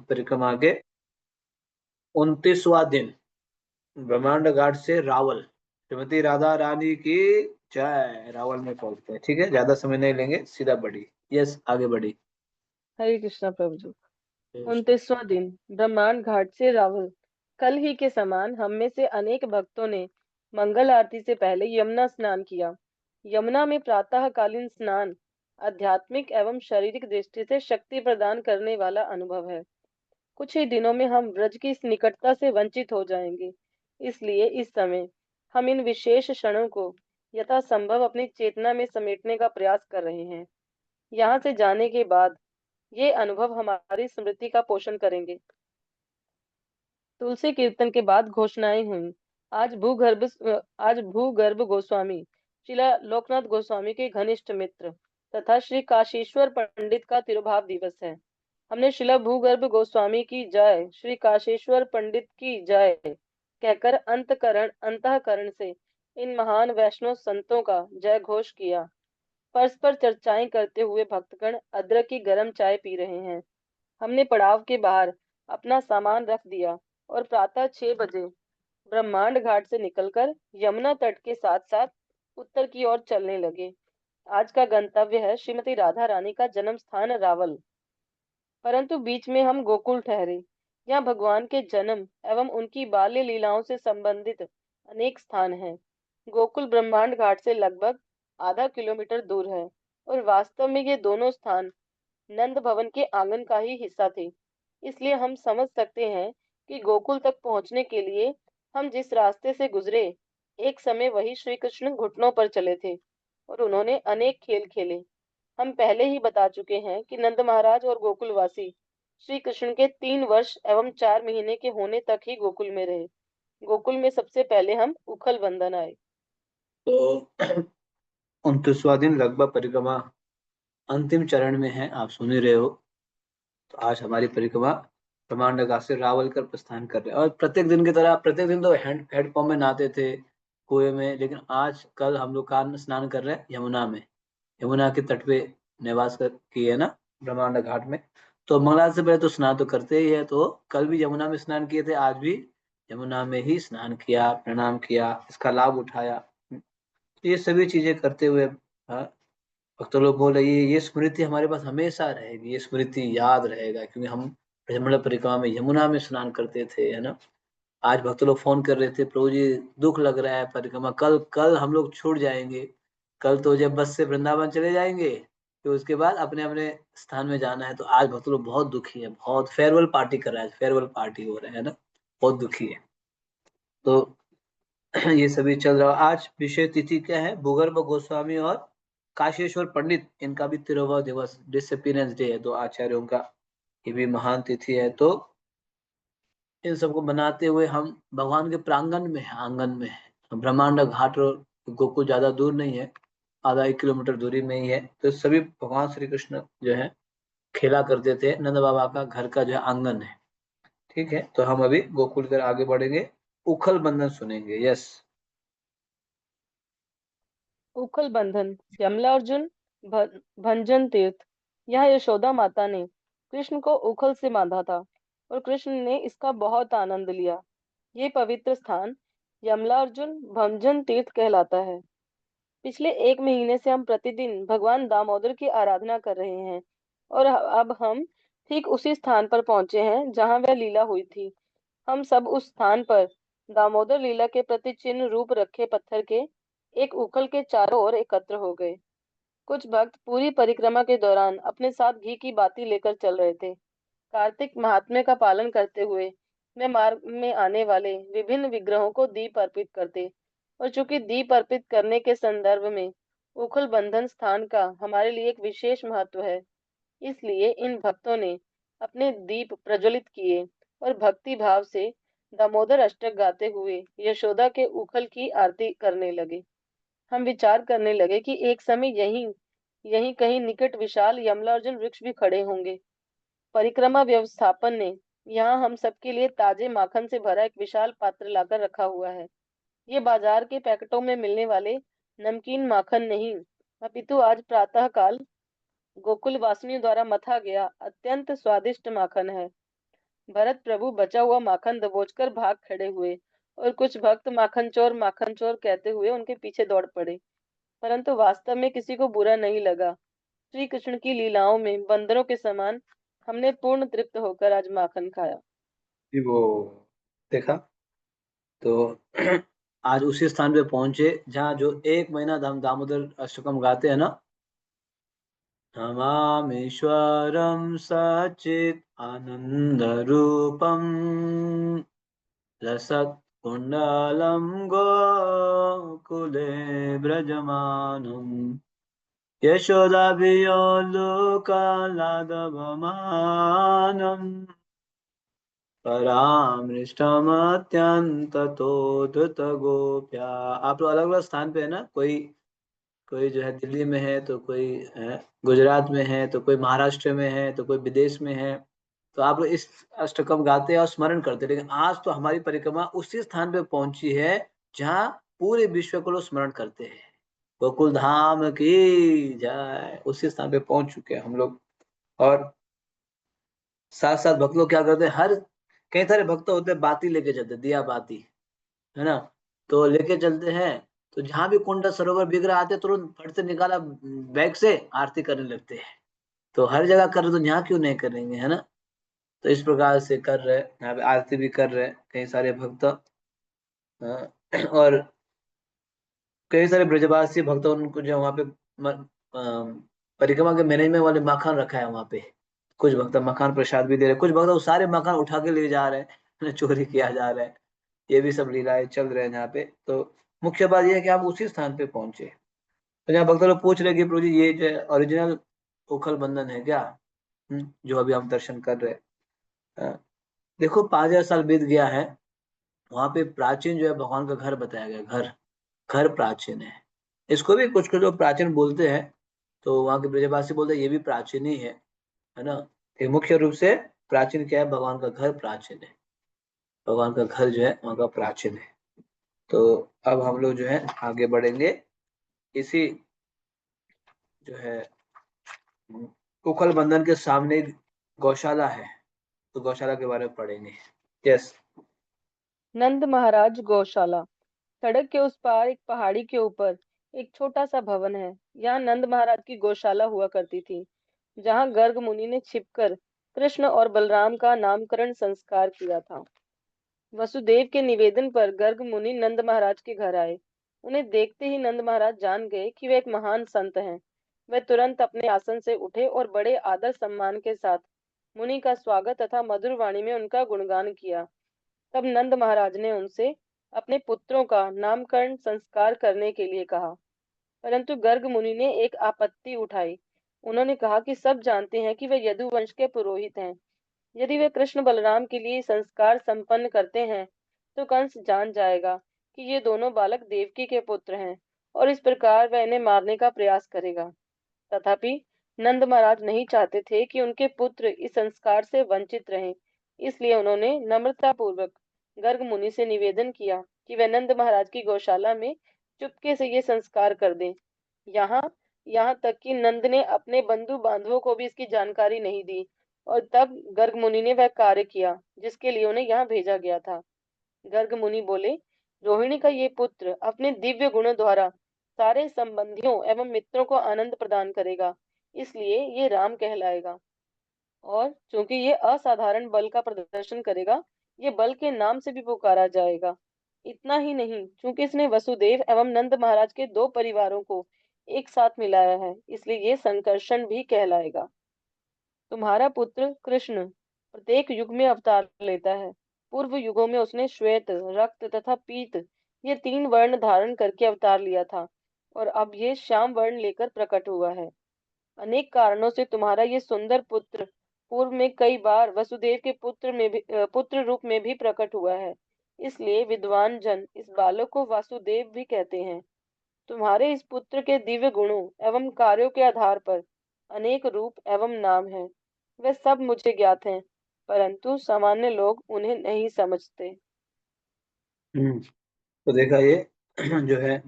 परिक्रमा के 29वां दिन ब्रह्मांड घाट से रावल, श्रीमती राधा रानी की जय। रावल में पहुंचते हैं। ठीक है, ज्यादा समय नहीं लेंगे, सीधा बढ़ी। यस, आगे बढ़ी। हरे कृष्णा प्रभु जी। 29वां दिन ब्रह्मांड घाट से रावल। कल ही के समान हम में से अनेक भक्तों ने मंगल आरती से पहले यमुना स्नान किया। यमुना में प्रातःकालीन स्नान आध्यात्मिक एवं शारीरिक दृष्टि से शक्ति प्रदान करने वाला अनुभव है। कुछ ही दिनों में हम ब्रज की इस निकटता से वंचित हो जाएंगे, इसलिए इस समय हम इन विशेष क्षणों को यथासंभव अपनी चेतना में समेटने का प्रयास कर रहे हैं। यहाँ से जाने के बाद ये अनुभव हमारी स्मृति का पोषण करेंगे। तुलसी कीर्तन के बाद घोषणाएं हुई। आज भूगर्भ गोस्वामी श्रीला लोकनाथ गोस्वामी के घनिष्ठ मित्र तथा श्री काशीश्वर पंडित का तिरुभाव दिवस है। हमने श्रीला भूगर्भ गोस्वामी की जय, श्री काशीश्वर पंडित की जय कहकर अंतःकरण से इन महान वैष्णव संतों का जय घोष किया। परस्पर चर्चाएं करते हुए भक्तगण अदरक की गर्म चाय पी रहे हैं। हमने पड़ाव के बाहर अपना सामान रख दिया और प्रातः 6 बजे ब्रह्मांड घाट से निकलकर यमुना तट के साथ साथ उत्तर की ओर चलने लगे। आज का गंतव्य है श्रीमती राधा रानी का जन्म स्थान रावल, परंतु बीच में हम गोकुल ठहरे। यहाँ भगवान के जन्म एवं उनकी बाल्य लीलाओं से संबंधित अनेक स्थान हैं। गोकुल ब्रह्मांड घाट से लगभग आधा किलोमीटर दूर है और वास्तव में ये दोनों स्थान नंद भवन के आंगन का ही हिस्सा थे। इसलिए हम समझ सकते हैं कि गोकुल तक पहुंचने के लिए हम जिस रास्ते से गुजरे, एक समय वही श्री कृष्ण घुटनों पर चले थे और उन्होंने अनेक खेल खेले। हम पहले ही बता चुके हैं कि नंद महाराज और गोकुलवासी श्री कृष्ण के 3 वर्ष एवं 4 महीने के होने तक ही गोकुल में रहे। गोकुल में सबसे पहले हम उखल बंधन आए। तो 29वां दिन लगभग परिक्रमा अंतिम चरण में है, आप सुन ही रहे हो। तो आज हमारी परिक्रमा ब्रह्मांड घाट से रावल कर प्रस्थान कर रहे हैं। और प्रत्येक दिन की तरह, प्रत्येक दिन तो हेडपंप में नहाते थे, कुएं में, लेकिन आज कल हम लोग का स्नान कर रहे हैं यमुना में। यमुना के तट पे निवास कर किए है ना, ब्रह्मांड घाट में। तो मंगला से पहले तो स्नान तो करते ही है, तो कल भी यमुना में स्नान किए थे, आज भी यमुना में ही स्नान किया, प्रणाम किया, इसका लाभ उठाया। तो ये सभी चीजें करते हुए भक्त लोग बोल रहे ये स्मृति हमारे पास हमेशा रहेगी, ये स्मृति याद रहेगा, क्योंकि हम ब्रह्मण परिक्रमा में यमुना में स्नान करते थे, है ना। आज भक्त लोग फोन कर रहे थे, प्रभु जी दुख लग रहा है, परिक्रमा कल कल हम लोग छूट जाएंगे। कल तो जब बस से वृंदावन चले जाएंगे, तो उसके बाद अपने अपने स्थान में जाना है। तो आज भक्त लोग बहुत दुखी है, बहुत फेयरवेल पार्टी कर रहा है, फेयरवेल पार्टी हो रहा है ना, बहुत दुखी है। तो ये सभी चल रहा है। आज विशेष तिथि क्या है, भूगर्भ गोस्वामी और काशेश्वर पंडित, इनका भी तिरुभाव दिवस, डिसअपीयरेंस डे है, तो आचार्यों का ये भी महान तिथि है। तो इन सबको बनाते हुए हम भगवान के प्रांगण में है, आंगन में है। ब्रह्मांड घाट और गोकुल ज्यादा दूर नहीं है, आधा 1 किलोमीटर दूरी में ही है। तो सभी भगवान श्री कृष्ण जो है खेला करते थे, नंद बाबा का घर का जो है आंगन है। ठीक है, तो हम अभी गोकुल कर आगे बढ़ेंगे, उखल बंधन सुनेंगे। यस। उखल बंधन। यमला अर्जुन भंजन तीर्थ। यहाँ यशोदा माता ने कृष्ण को उखल से बांधा था और कृष्ण ने इसका बहुत आनंद लिया। ये पवित्र स्थान यमला अर्जुन भंजन तीर्थ कहलाता है। पिछले 1 महीने से हम प्रतिदिन भगवान दामोदर की आराधना कर रहे हैं और अब हम ठीक उसी स्थान पर पहुंचे हैं जहां वह लीला हुई थी। हम सब उस स्थान पर दामोदर लीला के प्रति चिन्ह रूप रखे पत्थर के एक उखल के चारों ओर एकत्र हो गए। कुछ भक्त पूरी परिक्रमा के दौरान अपने साथ घी की बाती लेकर चल रहे थे। कार्तिक महात्म्य का पालन करते हुए वे मार्ग में आने वाले विभिन्न विग्रहों को दीप अर्पित करते और चूंकि दीप अर्पित करने के संदर्भ में उखल बंधन स्थान का हमारे लिए एक विशेष महत्व है, इसलिए इन भक्तों ने अपने दीप प्रज्वलित किए और भक्ति भाव से दामोदर अष्टक गाते हुए यशोदा के उखल की आरती करने लगे। हम विचार करने लगे कि एक समय यहीं यहीं कहीं निकट विशाल यमलार्जुन वृक्ष भी खड़े होंगे। परिक्रमा व्यवस्थापन ने यहाँ हम सबके लिए ताजे माखन से भरा एक विशाल पात्र लाकर रखा हुआ है। ये बाजार के पैकेटों में मिलने वाले नमकीन माखन नहीं, अपितु आज प्रातः काल गोकुल वासिनियों द्वारा मथा गया अत्यंत स्वादिष्ट माखन है। भरत प्रभु बचा हुआ माखन दबोचकर भाग खड़े हुए और कुछ भक्त माखन चोर कहते हुए उनके पीछे दौड़ पड़े। परंतु वास्तव में किसी को बुरा नहीं लगा। श्री कृष्ण की लीलाओं में बंदरों के समान हमने पूर्ण तृप्त होकर आज माखन खाया। कि वो देखा तो आज उसी स्थान पे पहुंचे जहाँ जो एक महीना हम दामोदर अष्टकम गाते हैं ना, नमामीश्वरं सच्चित् आनंद रूपम रसत्कुण्डलं गोकुले व्रजमानम् यशोदाभियोलोकलादवमानम् परामृष्टमत्यन्ततो धृतगोप्या। आप लोग अलग अलग स्थान पे है ना, कोई कोई जो है दिल्ली में है, तो कोई गुजरात में है, तो कोई महाराष्ट्र में है, तो कोई विदेश में है। तो आप लोग इस अष्टकम गाते हैं और स्मरण करते हैं, लेकिन आज तो हमारी परिक्रमा उसी स्थान पे पहुंची है जहाँ पूरे विश्व को लोग स्मरण करते हैं। गोकुल धाम की जय, उसी स्थान पे पहुंच चुके हैं हम लोग। और साथ साथ भक्त लोग क्या करते हैं, हर कई सारे भक्त होते हैं बाती लेके चलते हैं, दिया बाती, है ना, तो लेके चलते हैं। तो जहां भी कुंड सरोवर बिक रहा आते तुरंत फट से निकाला बैग से आरती करने लगते हैं। तो हर जगह कर रहे तो यहाँ क्यों नहीं करेंगे, है ना। तो इस प्रकार से कर रहे हैं, यहाँ पे आरती भी कर रहे हैं कई सारे भक्त। और कई सारे ब्रजवासी भक्त उनको जो वहाँ पे परिक्रमा के मैनेजमेंट वाले मकान रखा है वहाँ पे। कुछ भक्त मकान प्रसाद भी दे रहे हैं, कुछ भक्त वो सारे मकान उठा के ले जा रहे हैं चोरी किया जा रहा है। ये भी सब लीलाएं चल रहे हैं यहाँ पे। तो मुख्य बात यह है कि आप उसी स्थान पे पहुंचे। तो यहाँ भक्त लोग पूछ रहे हैं कि प्रभु जी ये जो ओरिजिनल उखल बंधन है क्या, जो अभी हम दर्शन कर रहे हैं। देखो 5,000 साल बीत गया है, वहां पे प्राचीन जो है भगवान का घर बताया गया, घर, घर प्राचीन है। इसको भी कुछ कुछ लोग प्राचीन बोलते हैं, तो वहाँ के ब्रजवासी बोलते हैं ये भी प्राचीन ही है ना। ये मुख्य रूप से प्राचीन क्या है, भगवान का घर प्राचीन है। भगवान का घर जो है वहाँ का प्राचीन है। तो अब हम लोग जो है आगे बढ़ेंगे, इसी जो है उखल बंधन के सामने एक गौशाला है, तो गौशाला के बारे में पढ़ेंगे। यस। नंद महाराज गौशाला। सड़क के उस पार एक पहाड़ी के ऊपर एक छोटा सा भवन है। यहाँ नंद महाराज की गौशाला हुआ करती थी, जहाँ गर्ग मुनि ने छिपकर कृष्ण और बलराम का नामकरण संस्कार किया था। वसुदेव के निवेदन पर गर्ग मुनि नंद महाराज के घर आए। उन्हें देखते ही नंद महाराज जान गए कि वे एक महान संत हैं। वे तुरंत अपने आसन से उठे और बड़े आदर सम्मान के साथ मुनि का स्वागत तथा मधुर वाणी में उनका गुणगान किया। तब नंद महाराज ने उनसे अपने पुत्रों का नामकरण संस्कार करने के लिए कहा, परंतु गर्ग मुनि ने एक आपत्ति उठाई। उन्होंने कहा कि सब जानते हैं कि वे यदु वंश के पुरोहित हैं। यदि वे कृष्ण बलराम के लिए संस्कार संपन्न करते हैं, तो कंस जान जाएगा कि ये दोनों बालक देवकी के पुत्र हैं और इस प्रकार वह इन्हें मारने का प्रयास करेगा। तथापि नंद महाराज नहीं चाहते थे कि उनके पुत्र इस संस्कार से वंचित रहें। इसलिए उन्होंने नम्रता पूर्वक गर्ग मुनि से निवेदन किया कि वे नंद महाराज की गौशाला में चुपके से ये संस्कार कर दें। यहाँ यहाँ तक कि नंद ने अपने बंधु बांधवों को भी इसकी जानकारी नहीं दी, और तब गर्ग मुनि ने वह कार्य किया जिसके लिए उन्हें यहाँ भेजा गया था। गर्ग मुनि बोले, रोहिणी का ये पुत्र अपने दिव्य गुणों द्वारा सारे संबंधियों एवं मित्रों को आनंद प्रदान करेगा, इसलिए ये राम कहलाएगा। और चूंकि ये असाधारण बल का प्रदर्शन करेगा, ये बल के नाम से भी पुकारा जाएगा। इतना ही नहीं, चूंकि इसने वसुदेव एवं नंद महाराज के दो परिवारों को एक साथ मिलाया है, इसलिए ये संकर्षण भी कहलाएगा। तुम्हारा पुत्र कृष्ण प्रत्येक युग में अवतार लेता है। पूर्व युगों में उसने श्वेत, रक्त तथा पीत ये तीन वर्ण धारण करके अवतार लिया था, और अब ये श्याम वर्ण लेकर प्रकट हुआ है। अनेक कारणों से तुम्हारा ये सुंदर पुत्र पूर्व में कई बार वसुदेव के पुत्र रूप में भी प्रकट हुआ है। इसलिए विद्वान जन इस बालक को वासुदेव भी कहते हैं। तुम्हारे इस पुत्र के दिव्य गुणों एवं कार्यों के आधार पर अनेक रूप एवं नाम हैं। वे सब मुझे ज्ञात हैं, परंतु सामान्य लोग उन्हें नहीं समझते। तो देखा ये जो है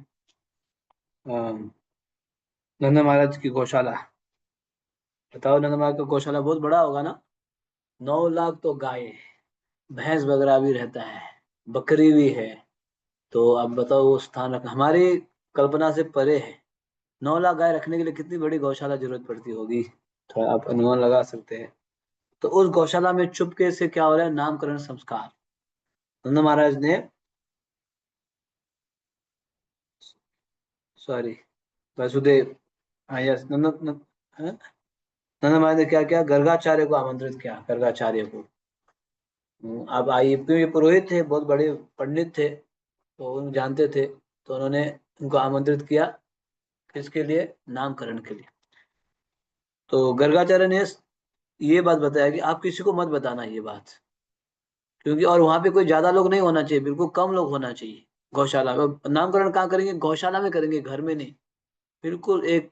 नंद महाराज की गौशाला। बताओ, नंद महाराज का गौशाला बहुत बड़ा होगा ना। 9 लाख तो गाय है, भैंस वगैरह भी रहता है, बकरी भी है। तो अब बताओ वो स्थान हमारी कल्पना से परे है। 9 लाख गाय रखने के लिए कितनी बड़ी गौशाला जरूरत पड़ती होगी, थोड़ा आप अनुमान लगा सकते हैं। तो उस गौशाला में चुपके से क्या हो रहा है, नामकरण संस्कार। नंद महाराज ने, सॉरी, वसुदेव, हाँ यस, हाँ? नंद महाराज ने क्या किया, गर्गाचार्य को आमंत्रित किया, गर्गाचार्य को। अब आइए, क्योंकि ये पुरोहित थे, बहुत बड़े पंडित थे, तो उन जानते थे, तो उन्होंने उनको आमंत्रित किया। किसके लिए, नामकरण के लिए। तो गर्गाचार्य ने ये बात बताया कि आप किसी को मत बताना ये बात, क्योंकि और वहां पे कोई ज्यादा लोग नहीं होना चाहिए, बिल्कुल कम लोग होना चाहिए। गौशाला में नामकरण कहाँ करेंगे, गौशाला में करेंगे, घर में नहीं। बिल्कुल एक,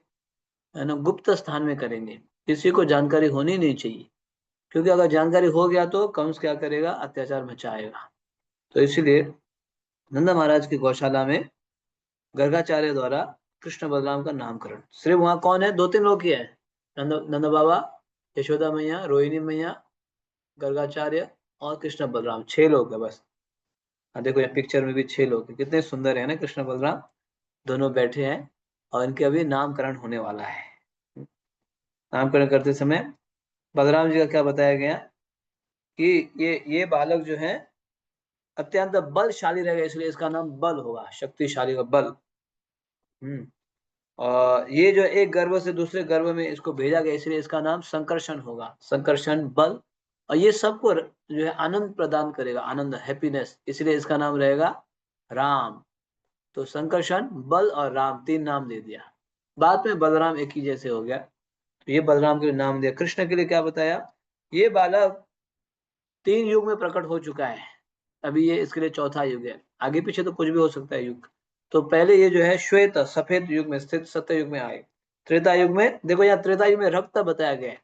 है ना, गुप्त स्थान में करेंगे, किसी को जानकारी होनी नहीं चाहिए। क्योंकि अगर जानकारी हो गया तो कंस क्या करेगा, अत्याचार मचाएगा। तो इसीलिए नंदा महाराज की गौशाला में गर्गाचार्य द्वारा कृष्ण बलराम का नामकरण। सिर्फ वहां कौन है, 2-3 लोग ही है। नंद बाबा, यशोदा मैया, रोहिणी मैया, गर्गाचार्य और कृष्ण बलराम, 6 लोग है बस। देखो ये पिक्चर में भी 6 लोग हैं, कितने सुंदर है ना कृष्ण बलराम, दोनों बैठे हैं। और इनके अभी नामकरण होने वाला है। नामकरण करते समय बलराम जी का क्या बताया गया कि ये बालक जो है अत्यंत बलशाली रहेगा, इसलिए इसका नाम बल होगा, शक्तिशाली का बल। हम्म और ये जो एक गर्भ से दूसरे गर्भ में इसको भेजा गया, इसलिए इसका नाम संकर्षण होगा, संकर्षण बल। और ये सबको जो है आनंद प्रदान करेगा, आनंद, हैप्पीनेस, इसलिए इसका नाम रहेगा राम। तो संकर्षण, बल और राम, 3 नाम दे दिया। बाद में बलराम एक ही जैसे हो गया, तो ये बलराम के लिए नाम दिया। कृष्ण के लिए क्या बताया, ये बालक 3 युग में प्रकट हो चुका है, अभी ये इसके लिए चौथा युग है। आगे पीछे तो कुछ भी हो सकता है युग। तो पहले ये जो है श्वेत सफेद युग में स्थित, सत्य युग में आए। त्रेता युग में देखो, यहाँ त्रेता युग में रक्त बताया गया है।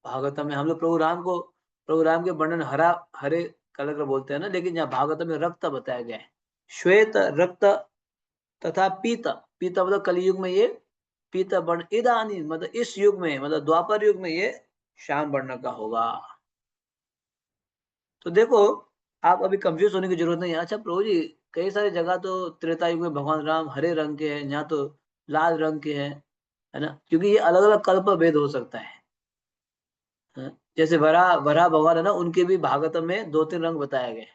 भागवतम में हम लोग प्रभु राम के वर्णन हरा, हरे कलर का बोलते हैं ना, लेकिन यहाँ भागवतम में रक्त बताया गया है। श्वेत, रक्त तथा पीत। पीत मतलब कलयुग में ये पीत वर्ण, इदानी मतलब इस युग में, मतलब द्वापर युग में ये श्याम वर्ण का होगा। तो देखो, आप अभी कंफ्यूज होने की जरूरत नहीं है। अच्छा प्रभु जी, कई सारी जगह तो त्रेता युग में भगवान राम हरे रंग के हैं, यहाँ तो लाल रंग के हैं, है ना, क्योंकि ये अलग अलग कल्प भेद हो सकता है। हाँ? जैसे वरा वरा भगवान है ना, उनके भी भागवत में 2-3 रंग बताए गए।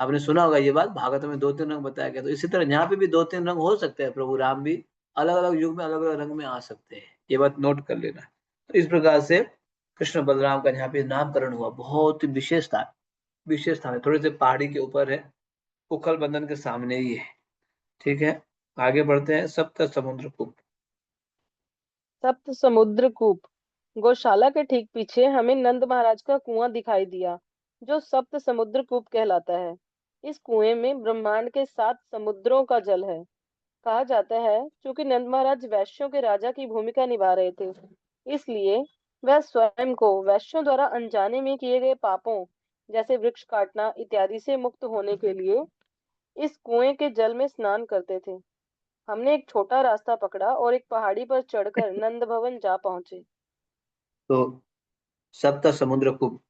आपने सुना होगा ये बात, भागवत में 2-3 रंग बताया गया। तो इसी तरह यहाँ पे भी 2-3 रंग हो सकते हैं, प्रभु राम भी अलग अलग युग में अलग अलग रंग में आ सकते हैं, ये बात नोट कर लेना। तो इस प्रकार से कृष्ण बलराम का यहाँ पे नामकरण हुआ, बहुत ही विशेष स्थान है, थोड़े से पहाड़ी के ऊपर है, उखल बंधन के सामने ही है। ठीक है, आगे बढ़ते हैं। सप्त समुद्र कूप। सप्त समुद्र कूप। गौशाला के ठीक पीछे हमें नंद महाराज का कुआं दिखाई दिया, जो सप्त समुद्र कूप कहलाता है। इस कुएं में ब्रह्मांड के 7 समुद्रों का जल है। कहा जाता है क्योंकि नंद महाराज वैश्यों के राजा की भूमिका निभा रहे थे, इसलिए वह स्वयं को वैश्यों द्वारा अनजाने में किए गए पापों, जैसे वृक्ष काटना इत्यादि से मुक्त होने के लिए इस कुएं के जल में स्नान करते थे। हमने एक छोटा रास्ता पकड़ा और एक पहाड़ी पर चढ़कर नंद भवन जा पहुंचे। तो सप्त समुद्र कूप,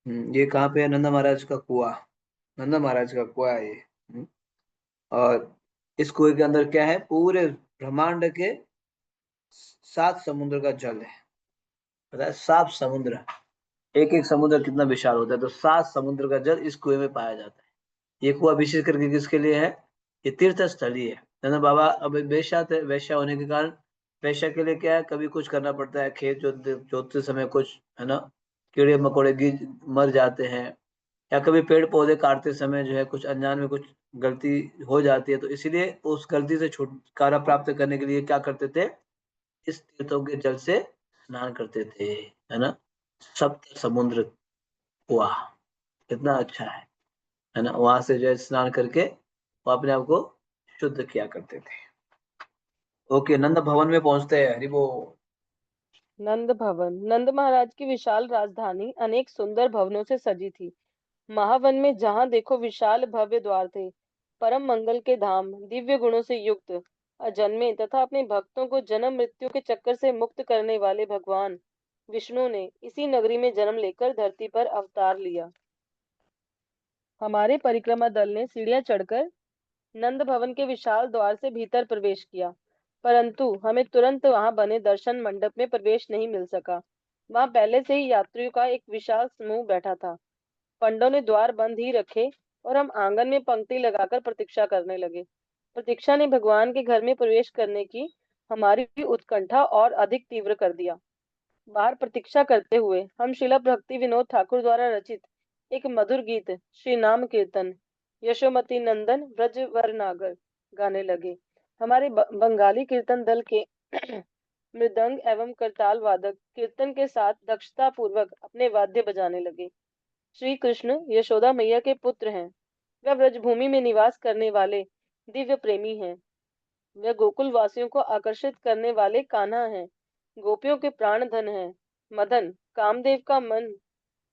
ये कहाँ पे है, नंदा महाराज का कुआं। नंदा महाराज का कुआं है ये। और इस कुएं के अंदर क्या है, पूरे ब्रह्मांड के 7 समुद्र का जल है। पता है, 7 समुद्र, एक एक समुद्र कितना विशाल होता है, तो 7 समुद्र का जल इस कुएं में पाया जाता है। ये कुआं विशेष करके किसके लिए है, ये तीर्थ स्थली है। नंद बाबा अब वैश्या थे, वैश्या होने के कारण वैश्या के लिए क्या है, कभी कुछ करना पड़ता है, खेत जोतते समय कुछ, है ना, कीड़े मकोड़े मर जाते हैं, या कभी पेड़ पौधे काटते समय जो है कुछ अनजान में कुछ गलती हो जाती है, तो इसीलिए उस गलती से छुटकारा प्राप्त करने के लिए क्या करते थे, इस तीर्थों के जल से स्नान करते थे, है ना। सप्त समुद्र कुआ कितना अच्छा है ना, वहां से जो है स्नान करके वो अपने आप को शुद्ध किया करते थे। ओके, नंद भवन में पहुंचते हैं, हरिबो। नंद भवन। नंद महाराज की विशाल राजधानी अनेक सुंदर भवनों से सजी थी। महावन में जहां देखो विशाल भव्य द्वार थे। परम मंगल के धाम, दिव्य गुणों से युक्त, अजन्मे तथा अपने भक्तों को जन्म मृत्यु के चक्कर से मुक्त करने वाले भगवान विष्णु ने इसी नगरी में जन्म लेकर धरती पर अवतार लिया। हमारे परिक्रमा दल ने सीढ़ियां चढ़कर नंद भवन के विशाल द्वार से भीतर प्रवेश किया, परंतु हमें तुरंत वहां बने दर्शन मंडप में प्रवेश नहीं मिल सका। वहां पहले से ही यात्रियों का एक विशाल समूह बैठा था। पंडों ने द्वार बंद ही रखे और हम आंगन में पंक्ति लगाकर प्रतीक्षा करने लगे। प्रतीक्षा ने भगवान के घर में प्रवेश करने की हमारी उत्कंठा और अधिक तीव्र कर दिया। बाहर प्रतीक्षा करते हुए हम शिला भक्ति विनोद ठाकुर द्वारा रचित एक मधुर गीत श्री नाम कीर्तन यशोमती नंदन ब्रजवर नागर गाने लगे। हमारे बंगाली कीर्तन दल के मृदंग एवं करताल वादक कीर्तन के साथ दक्षता पूर्वक अपने वाद्य बजाने लगे। श्री कृष्ण यशोदा मैया के पुत्र हैं। वह ब्रजभूमि में निवास करने वाले दिव्य प्रेमी हैं। वह गोकुल वासियों को आकर्षित करने वाले कान्हा हैं। गोपियों के प्राण धन हैं। मदन कामदेव का मन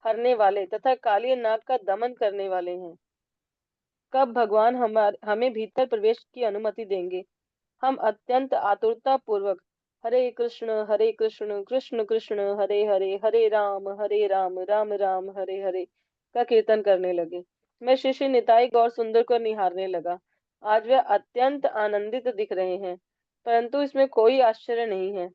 हरने वाले तथा कालिय नाग का दमन करने वाले हैं। कब भगवान हमें भीतर प्रवेश की अनुमति देंगे? हम अत्यंत आतुरता पूर्वक हरे कृष्ण कृष्ण कृष्ण हरे हरे हरे राम राम राम हरे हरे का कीर्तन करने लगे। मैं श्री श्री निताई गौर सुंदर को निहारने लगा। आज वे अत्यंत आनंदित दिख रहे हैं, परंतु इसमें कोई आश्चर्य नहीं है।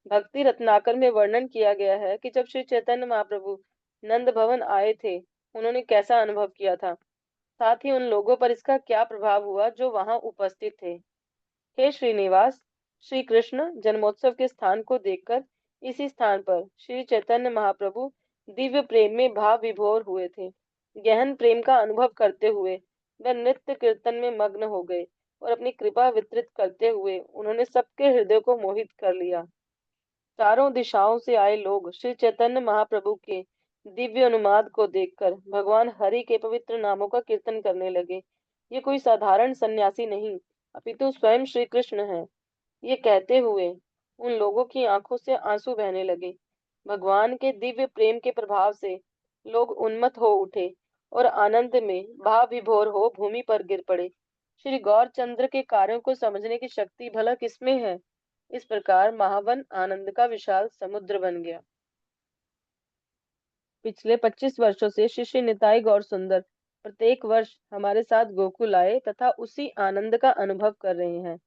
भक्ति रत्नाकर में वर्णन किया गया है कि जब श्री चैतन्य महाप्रभु नंद भवन आए थे, उन्होंने कैसा अनुभव किया था, साथ ही उन लोगों पर इसका क्या प्रभाव हुआ जो वहां उपस्थित थे। हे श्रीनिवास, श्री कृष्ण जन्मोत्सव के स्थान को देखकर इसी स्थान पर श्री चैतन्य महाप्रभु दिव्य प्रेम में भाव विभोर हुए थे। गहन प्रेम का अनुभव करते हुए वह नृत्य कीर्तन में मग्न हो गए और अपनी कृपा वितरित करते हुए उन्होंने सबके हृदय को मोहित कर लिया। चारों दिशाओं से आए लोग श्री चैतन्य महाप्रभु के दिव्य अनुवाद को देखकर भगवान हरि के पवित्र नामों का कीर्तन करने लगे। ये कोई साधारण सन्यासी नहीं, अपितु स्वयं श्री कृष्ण है। ये कहते हुए उन लोगों की आंखों से आंसू बहने लगे। भगवान के दिव्य प्रेम के प्रभाव से लोग उन्मत्त हो उठे और आनंद में भाव विभोर हो भूमि पर गिर पड़े। श्री गौरचंद्र के कार्यों को समझने की शक्ति भला किसमें है? इस प्रकार महावन आनंद का विशाल समुद्र बन गया। पिछले 25 वर्षों से शिष्य निताई गौर सुंदर प्रत्येक वर्ष हमारे साथ गोकुल आए तथा उसी आनंद का अनुभव कर रहे हैं।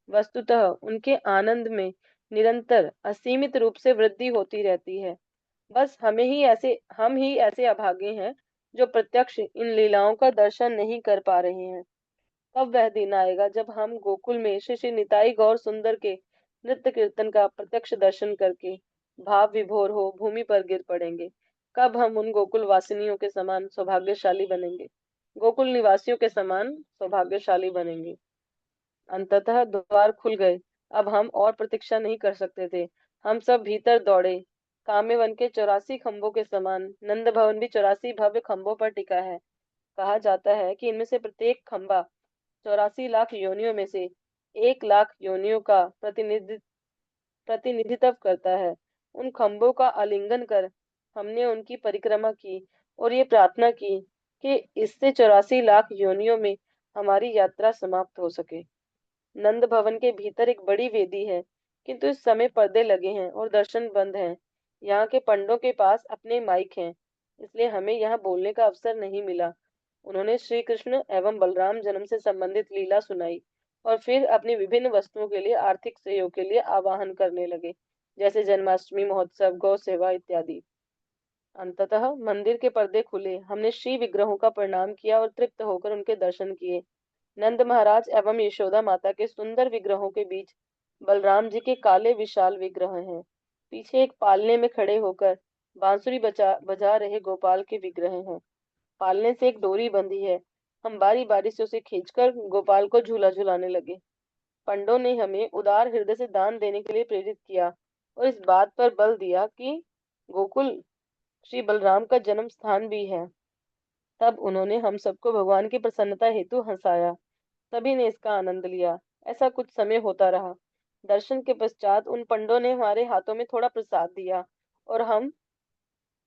वस्तुतः उनके आनंद में निरंतर असीमित रूप से वृद्धि होती रहती है। बस हम ही ऐसे अभागे हैं जो प्रत्यक्ष इन लीलाओं का दर्शन नहीं कर पा रहे हैं। कब वह दिन आएगा जब हम गोकुल में श्री श्री निताई गौर सुंदर के नृत्य कीर्तन का प्रत्यक्ष दर्शन करके भाव विभोर हो भूमि पर गिर पड़ेंगे? कब हम उन गोकुल वासिनियों के समान सौभाग्यशाली बनेंगे, गोकुल निवासियों के समान सौभाग्यशाली बनेंगे? अंततः द्वार खुल गए। अब हम और प्रतीक्षा नहीं कर सकते थे। हम सब भीतर दौड़े। काम्यवन के 84 खंभों के समान नंद भवन भी 84 भव्य खंभों पर टिका है। कहा जाता है कि इनमें से प्रत्येक खंभा 84 लाख योनियों में से 1 लाख योनियों का प्रतिनिधित्व करता है। उन खंभों का आलिंगन कर हमने उनकी परिक्रमा की और ये प्रार्थना की कि इससे 84 लाख योनियों में हमारी यात्रा समाप्त हो सके। नंद भवन के भीतर एक बड़ी वेदी है, किंतु इस समय पर्दे लगे हैं और दर्शन बंद हैं। यहाँ के पंडों के पास अपने माइक हैं, इसलिए हमें यहाँ बोलने का अवसर नहीं मिला। उन्होंने श्री कृष्ण एवं बलराम जन्म से संबंधित लीला सुनाई और फिर अपनी विभिन्न वस्तुओं के लिए आर्थिक सहयोग के लिए आवाहन करने लगे, जैसे जन्माष्टमी महोत्सव, गौ सेवा इत्यादि। अंततः मंदिर के पर्दे खुले। हमने श्री विग्रहों का प्रणाम किया और तृप्त होकर उनके दर्शन किए। नंद महाराज एवं यशोदा माता के सुंदर विग्रहों के बीच बलराम जी के काले विशाल विग्रह हैं। पीछे एक पालने में खड़े होकर बांसुरी बजा बजा रहे गोपाल के विग्रह हैं। पालने से एक डोरी बंधी है। हम बारी बारी से उसे खींचकर गोपाल को झूला झुलाने लगे। पंडों ने हमें उदार हृदय से दान देने के लिए प्रेरित किया और इस बात पर बल दिया कि गोकुल श्री बलराम का जन्म स्थान भी है। तब उन्होंने हम सबको भगवान की प्रसन्नता हेतु हंसाया। सभी ने इसका आनंद लिया। ऐसा कुछ समय होता रहा। दर्शन के पश्चात उन पंडों ने हमारे हाथों में थोड़ा प्रसाद दिया और हम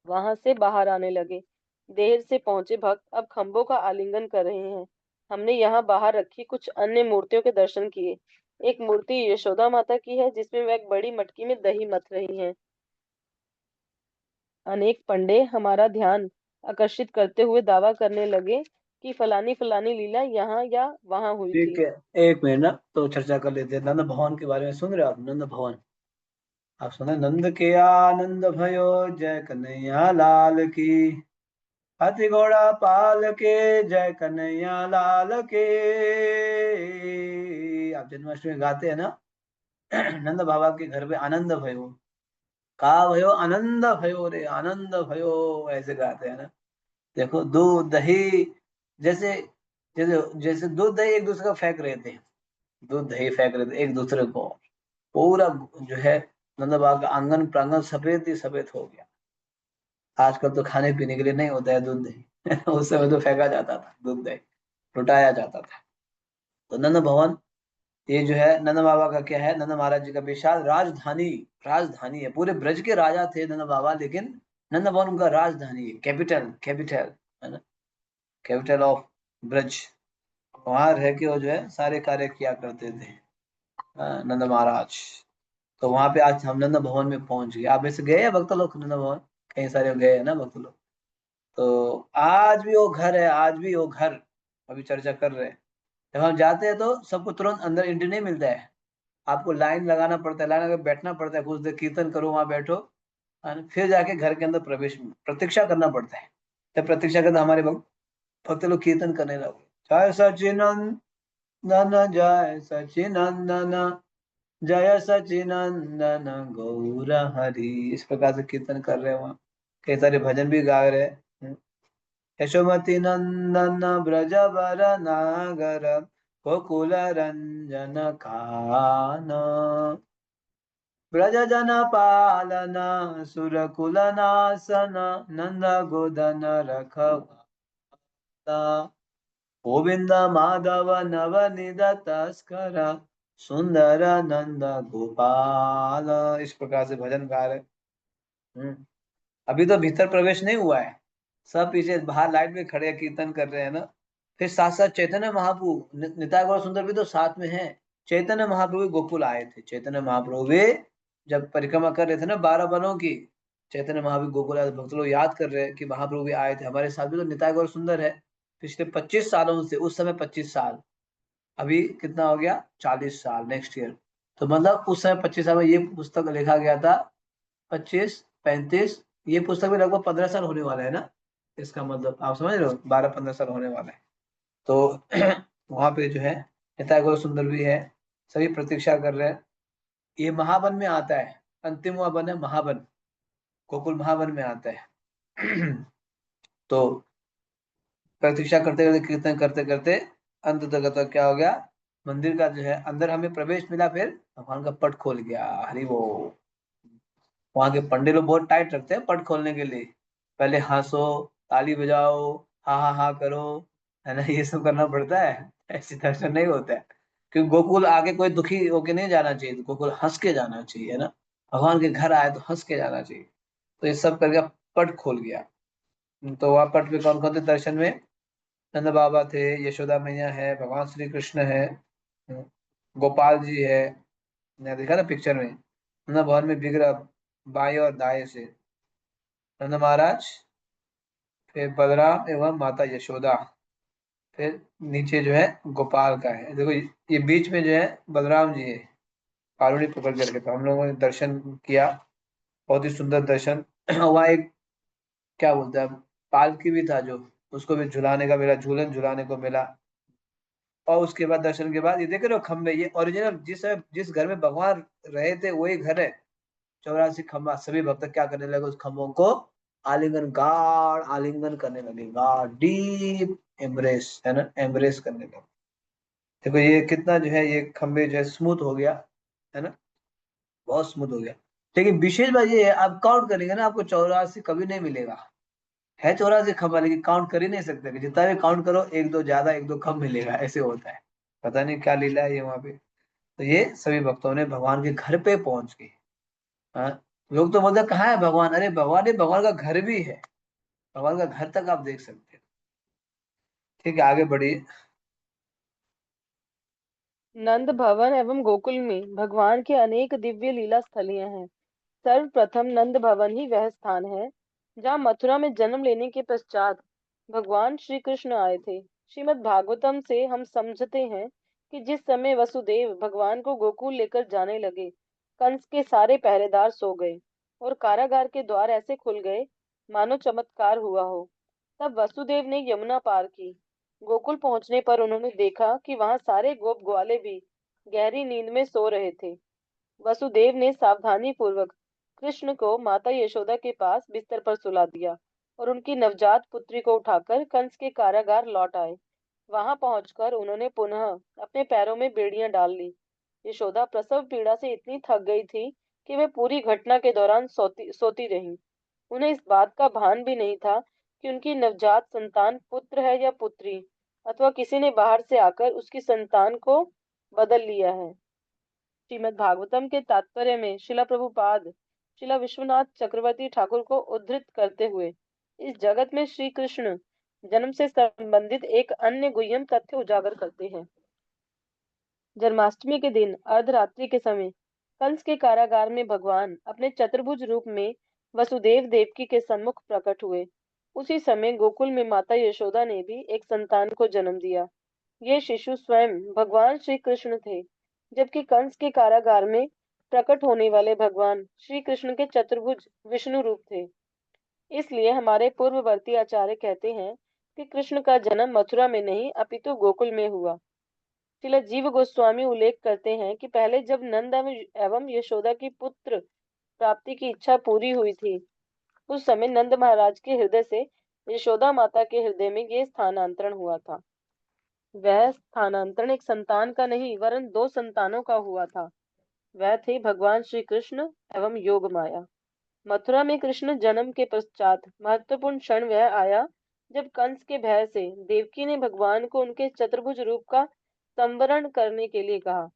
वहां से बाहर आने लगे। देर से पहुंचे भक्त अब खंभों का आलिंगन कर रहे हैं। हमने यहाँ बाहर रखी कुछ अन्य मूर्तियों के दर्शन किए। एक मूर्ति यशोदा माता की है, जिसमें वह एक बड़ी मटकी में दही मथ रही हैं। अनेक पंडे हमारा ध्यान आकर्षित करते हुए दावा करने लगे कि फलानी फलानी लीला यहाँ या वहां हुई ठीक थी। है, एक मिनट ना तो चर्चा कर लेते हैं। नंद भवन के बारे में सुन रहे हो आप? नंद भवन आप सुने? नंद के आनंद भयो, जय कन्हैया लाल की। हाथी घोड़ा पाल के, जय कन्हैया लाल के। आप जन्माष्टमी में गाते हैं ना। नंद बाबा के घर पे आनंद भयो, का भयो आनंद भयो रे, आनंद भयो, ऐसे गाते हैं ना। देखो दूध दही, जैसे जैसे जैसे दूध दही एक दूसरे का फेंक रहे थे, दूध दही फेंक रहे थे एक दूसरे को। पूरा जो है नंद बाबा का आंगन प्रांगण सफेद ही सफेद हो गया। आजकल तो खाने पीने के लिए नहीं होता है दूध दही। उस समय तो फेंका जाता था दूध दही, लुटाया जाता था। तो नंद भवन, ये जो है नंद बाबा का क्या है, नंद महाराज जी का विशाल राजधानी, राजधानी है। पूरे ब्रज के राजा थे नंद बाबा, लेकिन नंद भवन उनका राजधानी है, कैपिटल, कैपिटल है ना, कैपिटल ऑफ ब्रज। वहां रह के वो जो है सारे कार्य किया करते थे, नंद महाराज। तो वहां पे आज हम नंद भवन में पहुंच गए। आप ऐसे गए हैं भक्त लोग नंद भवन? कई सारे गए हैं ना भक्त लोग। तो आज भी वो घर है, आज भी वो घर अभी चर्चा कर रहे हैं। जब हम जाते हैं तो सबको तुरंत अंदर एंट्री नहीं मिलता है, आपको लाइन लगाना पड़ता है, लाइन लगा बैठना पड़ता है, कुछ देर कीर्तन करो, वहां बैठो, और फिर जाके घर के अंदर प्रवेश, प्रतीक्षा करना पड़ता है। जब प्रतीक्षा करते हमारे भक्त लोग कीर्तन करने लगे, जय सचिनंदन, जय सचिनंदन, जय सचिनंदन गौर हरि, इस प्रकार से कीर्तन कर रहे हैं वहाँ। कई सारे भजन भी गा रहे हैं। यशोमती नंदन ब्रज बर नागर, गोकुल रंजन कान, ब्रज जन पालन सुर कुल नासन, नंद गोदन रखवाला, गोविंद माधव नवनिध तस्कर, सुंदर नंद गोपाल, इस प्रकार से भजन गा रहे। हम्म। अभी तो भीतर प्रवेश नहीं हुआ है, सब पीछे बाहर लाइट में खड़े हैं, कीर्तन कर रहे हैं ना। फिर साथ साथ चैतन्य महाप्रभु, निताई गौर सुंदर भी तो साथ में है। चैतन्य महाप्रभु भी गोकुल आए थे, चैतन्य महाप्रभु भी जब परिक्रमा कर रहे थे ना 12 वनों की, चैतन्य महाप्रभु गोकुल आए थे। भक्त लोग याद कर रहे हैं कि महाप्रभु भी आए थे हमारे साथ भी। तो निताई गौर सुंदर है पिछले 25 सालों से, उस समय 25 साल, अभी कितना हो गया, 40 साल नेक्स्ट ईयर। तो मतलब उस समय 25 साल में ये पुस्तक लिखा गया था, 25, 35, ये पुस्तक में लगभग 15 साल होने वाला है ना। इसका मतलब आप समझ रहे हो, 12-15 साल होने वाला है। तो वहां पे जो है निताई गौर सुंदर भी है, सभी प्रतीक्षा कर रहे हैं। ये महावन में आता है, अंतिम वन है महावन, गोकुल महावन में आता है। तो प्रतीक्षा करते करते, कीर्तन करते करते अंत तक तो क्या हो गया, मंदिर का जो है अंदर हमें प्रवेश मिला। फिर भगवान का पट खोल गया, हरि वो। वहां के पंडित लोग बहुत टाइट रखते हैं पट खोलने के लिए। पहले हंसो, ताली बजाओ, हा हा हा करो, है ना, ये सब करना पड़ता है। ऐसे दर्शन नहीं होता है, क्योंकि गोकुल आगे कोई दुखी होके नहीं जाना चाहिए, गोकुल हंस के जाना चाहिए, है ना। भगवान के घर आए तो हंस के जाना चाहिए। तो ये सब करके पट खोल गया। तो वहाँ पट पे कौन कौन थे दर्शन में? नंद बाबा थे, यशोदा मैया है, भगवान श्री कृष्ण है, गोपाल जी है। ने देखा ना पिक्चर में, नंद भवन में विग्रह बाएं और दाएं से नंद महाराज, फिर बलराम एवं माता यशोदा, फिर नीचे जो है गोपाल का है। देखो ये बीच में जो है बलराम जी है, पालुड़ी पकड़ करके। तो हम लोगों ने दर्शन किया, बहुत ही सुंदर दर्शन। वहाँ एक क्या बोलते हैं, पालकी भी था जो, उसको भी झुलाने का मिला, झूलन झुलाने को मिला। और उसके बाद दर्शन के बाद ये देख रहे हो खम्भे, ये ओरिजिनल जिस घर में भगवान रहे थे वही घर है। 84 खम्भा, सभी भक्त क्या करने लगे, उस खम्भों को आलिंगन, गाढ़ आलिंगन करने लगे, गाढ़ डीप एम्ब्रेस, है ना, एम्ब्रेस करने लगे। देखो ये कितना जो है, ये खम्भे जो है स्मूथ हो गया, है ना, बहुत स्मूथ हो गया। लेकिन विशेष बात ये है, आप काउंट करेंगे ना आपको 84 कभी नहीं मिलेगा। है 84 खम्भा, लेकिन काउंट कर ही नहीं सकते, कि जितना भी काउंट करो एक दो ज्यादा, एक दो कम मिलेगा, ऐसे होता है। पता नहीं क्या लीला है ये वहां पे। तो ये सभी भक्तों ने भगवान के घर पे पहुंच गए। हाँ, लोग तो बोलते हैं, कहाँ है भगवान? अरे भगवान, ये भगवान का घर भी है, भगवान का घर तक आप देख सकते हैं। ठीक है, आगे बढ़िए। नंद भवन एवं गोकुल में भगवान के अनेक दिव्य लीला स्थलियां हैं। सर्वप्रथम नंद भवन ही वह स्थान है जहाँ मथुरा में जन्म लेने के पश्चात भगवान श्री कृष्ण आए थे। श्रीमद् भागवतम से हम समझते हैं कि जिस समय वसुदेव भगवान को गोकुल लेकर जाने लगे, कंस के सारे पहरेदार सो गए और कारागार के द्वार ऐसे खुल गए मानो चमत्कार हुआ हो। तब वसुदेव ने यमुना पार की। गोकुल पहुंचने पर उन्होंने देखा कि वहां सारे गोप ग्वाले भी गहरी नींद में सो रहे थे। वसुदेव ने सावधानी पूर्वक कृष्ण को माता यशोदा के पास बिस्तर पर सुला दिया और उनकी नवजात पुत्री को उठाकर कंस के कारागार लौट आए। वहां पहुंचकर उन्होंने पुनः अपने पैरों में बेड़ियां डाल ली। यशोदा प्रसव पीड़ा से इतनी थक गई थी कि वे पूरी घटना के दौरान सोती रहीं। उन्हें इस बात का भान भी नहीं था कि उनकी नवजात संतान पुत्र है या पुत्री, अथवा किसी ने बाहर से आकर उसकी संतान को बदल लिया है। श्रीमद् भागवतम के तात्पर्य में शिला प्रभुपाद शिला विश्वनाथ चक्रवर्ती ठाकुर को उद्धृत करते हुए इस जगत में श्री कृष्ण जन्म से संबंधित एक अन्य गुह्यम तथ्य उजागर करते हैं। जन्माष्टमी के दिन अर्धरात्रि के समय कंस के कारागार में भगवान अपने चतुर्भुज रूप में वसुदेव देवकी के सम्मुख प्रकट हुए। उसी समय गोकुल में माता यशोदा ने भी एक संतान को जन्म दिया। ये शिशु स्वयं भगवान श्री कृष्ण थे, जबकि कंस के कारागार में प्रकट होने वाले भगवान श्री कृष्ण के चतुर्भुज विष्णु रूप थे। इसलिए हमारे पूर्ववर्ती आचार्य कहते हैं कि कृष्ण का जन्म मथुरा में नहीं अपितु गोकुल में हुआ। श्रील जीव गोस्वामी उल्लेख करते हैं कि पहले जब नंद एवं यशोदा की पुत्र प्राप्ति की इच्छा पूरी हुई थी, उस समय नंद महाराज के हृदय से यशोदा माता के हृदय में ये स्थानांतरण हुआ था। वह स्थानांतरण एक संतान का नहीं वरन दो संतानों का हुआ था। वह थे भगवान श्री कृष्ण एवं योग माया। मथुरा में कृष्ण जन्म के पश्चात महत्वपूर्ण क्षण वह आया जब कंस के भय से देवकी ने भगवान को उनके चतुर्भुज रूप का संवरण करने के लिए कहा।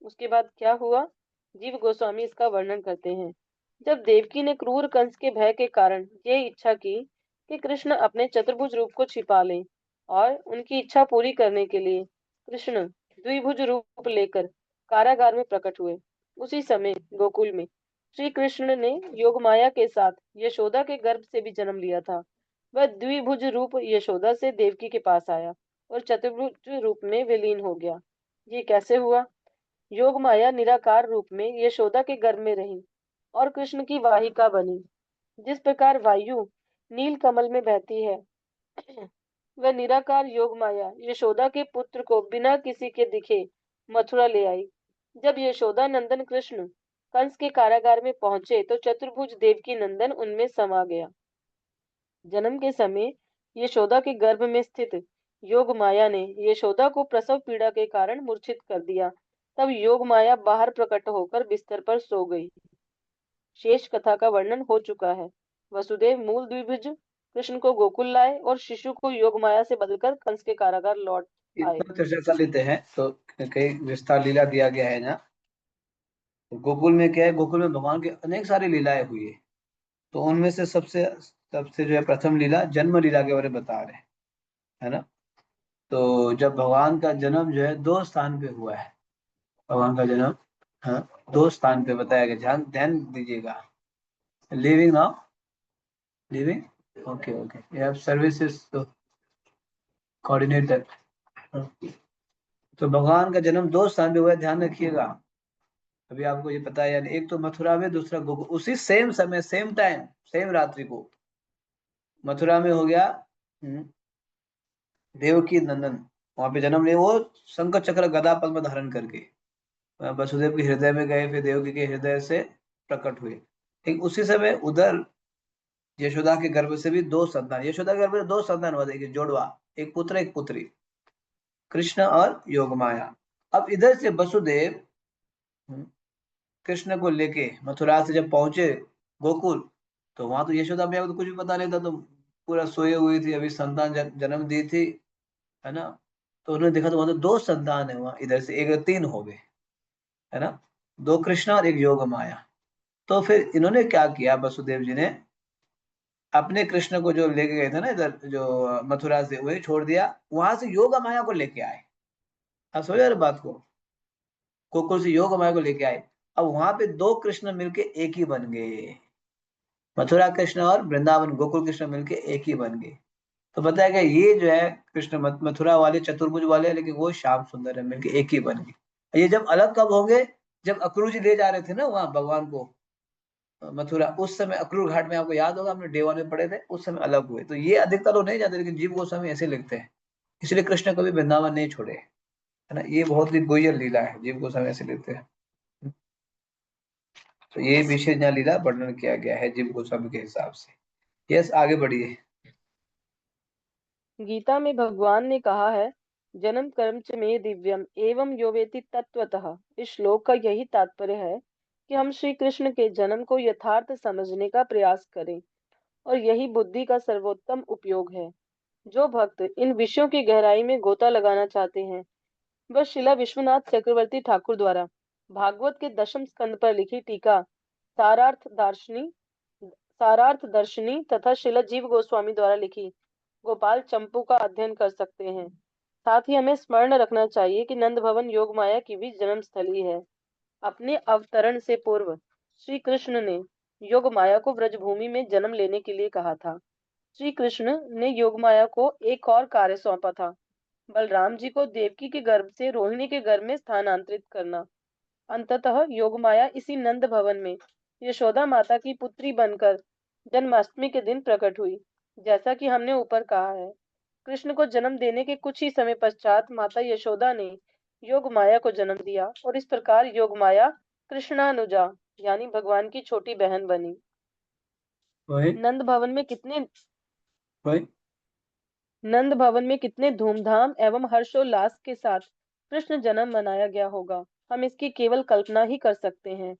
उसके बाद क्या हुआ, जीव गोस्वामी इसका वर्णन करते हैं। जब देवकी ने क्रूर कंस के भय के कारण ये इच्छा की कि कृष्ण अपने चतुर्भुज रूप को छिपा लें और उनकी इच्छा पूरी करने के लिए कृष्ण द्विभुज रूप लेकर कारागार में प्रकट हुए। उसी समय गोकुल में श्री कृष्ण ने योगमाया के साथ यशोदा के गर्भ से भी जन्म लिया था। वह द्विभुज रूप यशोदा से देवकी के पास आया और चतुर्भुज रूप में विलीन हो गया। ये कैसे हुआ? योग माया निराकार रूप में यशोदा के गर्भ में रही और कृष्ण की वाहिका बनी। जिस प्रकार वायु नील कमल में बहती है, वह निराकार योग माया यशोदा के पुत्र को बिना किसी के दिखे मथुरा ले आई। जब यशोदा नंदन कृष्ण कंस के कारागार में पहुंचे तो चतुर्भुज देवकी नंदन उनमें समा गया। जन्म के समय यशोदा के गर्भ में स्थित योग माया ने यशोदा को प्रसव पीड़ा के कारण मूर्छित कर दिया। तब योग माया बाहर प्रकट होकर बिस्तर पर सो गई। शेष कथा का वर्णन हो चुका है। वसुदेव मूल द्विभुज कृष्ण को गोकुल लाए और शिशु को योग माया से बदलकर कंस के कारागार लौट इस आए। पर चर्चा कर लेते हैं। तो कई विस्तार लीला दिया गया है ना। तो गोकुल में क्या है, गोकुल में भगवान की अनेक सारी लीलाएं हुई है। तो उनमें से सबसे सबसे जो है प्रथम लीला जन्म लीला के बारे में बता रहे हैं, है ना। तो जब भगवान का जन्म जो है दो स्थान पे हुआ है, भगवान का जन्म, हाँ, दो स्थान पे बताया गया। ध्यान ध्यान दीजिएगा। Living now, living, okay okay, ये आप सर्विसेज कोऑर्डिनेटर। तो भगवान का जन्म दो स्थान पे हुआ है, ध्यान रखिएगा। अभी आपको ये पता है, यानी एक तो मथुरा में, दूसरा गोकुल। उसी सेम समय, सेम टाइम, सेम रात्रि को मथुरा में हो गया देवकी नंदन, वहां पे जन्म लिए वो, शंख चक्र गदा पद्म धारण करके वसुदेव के हृदय में गए, फिर देवकी के हृदय से प्रकट हुए। ठीक उसी समय उधर यशोदा के गर्भ से भी दो संतान, यशोदा के गर्भ से दो संतान हुआ, देखिए जोड़वा, एक पुत्र एक पुत्री, कृष्ण और योगमाया। अब इधर से वसुदेव कृष्ण को लेके मथुरा से जब पहुंचे गोकुल, तो वहां तो यशोदा मैया को तो कुछ भी पता नहीं था, तो पूरा सोए हुई थी, अभी संतान जन्म दी थी, है ना। तो उन्होंने देखा तो वहां तो दो संतान है, वहां इधर से एक तीन हो गए, है ना, दो कृष्ण और एक योग माया। तो फिर इन्होंने क्या किया, वसुदेव जी ने अपने कृष्ण को जो लेके गए थे ना इधर, जो मथुरा से, वही छोड़ दिया, वहां से योग माया को लेके आए। आप समझ रहे बात को, गोकुल से योग माया को लेके आए। अब वहां पे दो कृष्ण मिलके एक ही बन गए, मथुरा कृष्ण और वृंदावन गोकुल कृष्ण मिलके एक ही बन गए। तो बताया गया ये जो है कृष्ण मथुरा वाले चतुर्भुज वाले, लेकिन वो श्याम सुंदर है, मिलके एक ही बन गए। ये जब अलग कब होंगे, जब अक्रूर जी ले जा रहे थे ना वहां भगवान को मथुरा, उस समय अक्रूर घाट में, आपको याद होगा हमने डे 1 में पढ़े थे, उस समय अलग हुए। तो ये अधिकतर लोग नहीं जानते, लेकिन जीव गोस्वामी ऐसे लिखते हैं। इसलिए कृष्ण कभी वृंदावन नहीं छोड़े, है ना। ये बहुत ही गुह्य लीला है, जीव गोस्वामी ऐसे लिखते हैं। तो ये विशेष यहाँ लीला वर्णन किया गया है जीव गोस्वामी के हिसाब से। यस, आगे बढ़िए। गीता में भगवान ने कहा है, जन्म कर्म च मे दिव्यम एवं यो वेति तत्वतः। इस श्लोक का यही तात्पर्य है कि हम श्री कृष्ण के जन्म को यथार्थ समझने का प्रयास करें, और यही बुद्धि का सर्वोत्तम उपयोग है। जो भक्त इन विषयों की गहराई में गोता लगाना चाहते हैं, वह शिला विश्वनाथ चक्रवर्ती ठाकुर द्वारा भागवत के दशम स्कंद पर लिखी टीका सारार्थ दार्शनी सारार्थ दर्शनी तथा शिला जीव गोस्वामी द्वारा लिखी गोपाल चंपू का अध्ययन कर सकते हैं। साथ ही हमें स्मरण रखना चाहिए कि नंद भवन योग माया की भी जन्म स्थली है। अपने अवतरण से पूर्व श्री कृष्ण ने योग माया को व्रजभूमि में जन्म लेने के लिए कहा था। श्री कृष्ण ने योग माया को एक और कार्य सौंपा था, बलराम जी को देवकी के गर्भ से रोहिणी के गर्भ में स्थानांतरित करना। अंततः योगमाया इसी नंद भवन में यशोदा माता की पुत्री बनकर जन्माष्टमी के दिन प्रकट हुई। जैसा कि हमने ऊपर कहा है, कृष्ण को जन्म देने के कुछ ही समय पश्चात माता यशोदा ने योगमाया को जन्म दिया, और इस प्रकार योगमाया कृष्णानुजा यानी भगवान की छोटी बहन बनी। वही नंद भवन में कितने वही नंद भवन में कितने धूमधाम एवं हर्षोल्लास के साथ कृष्ण जन्म मनाया गया होगा, हम इसकी केवल कल्पना ही कर सकते हैं।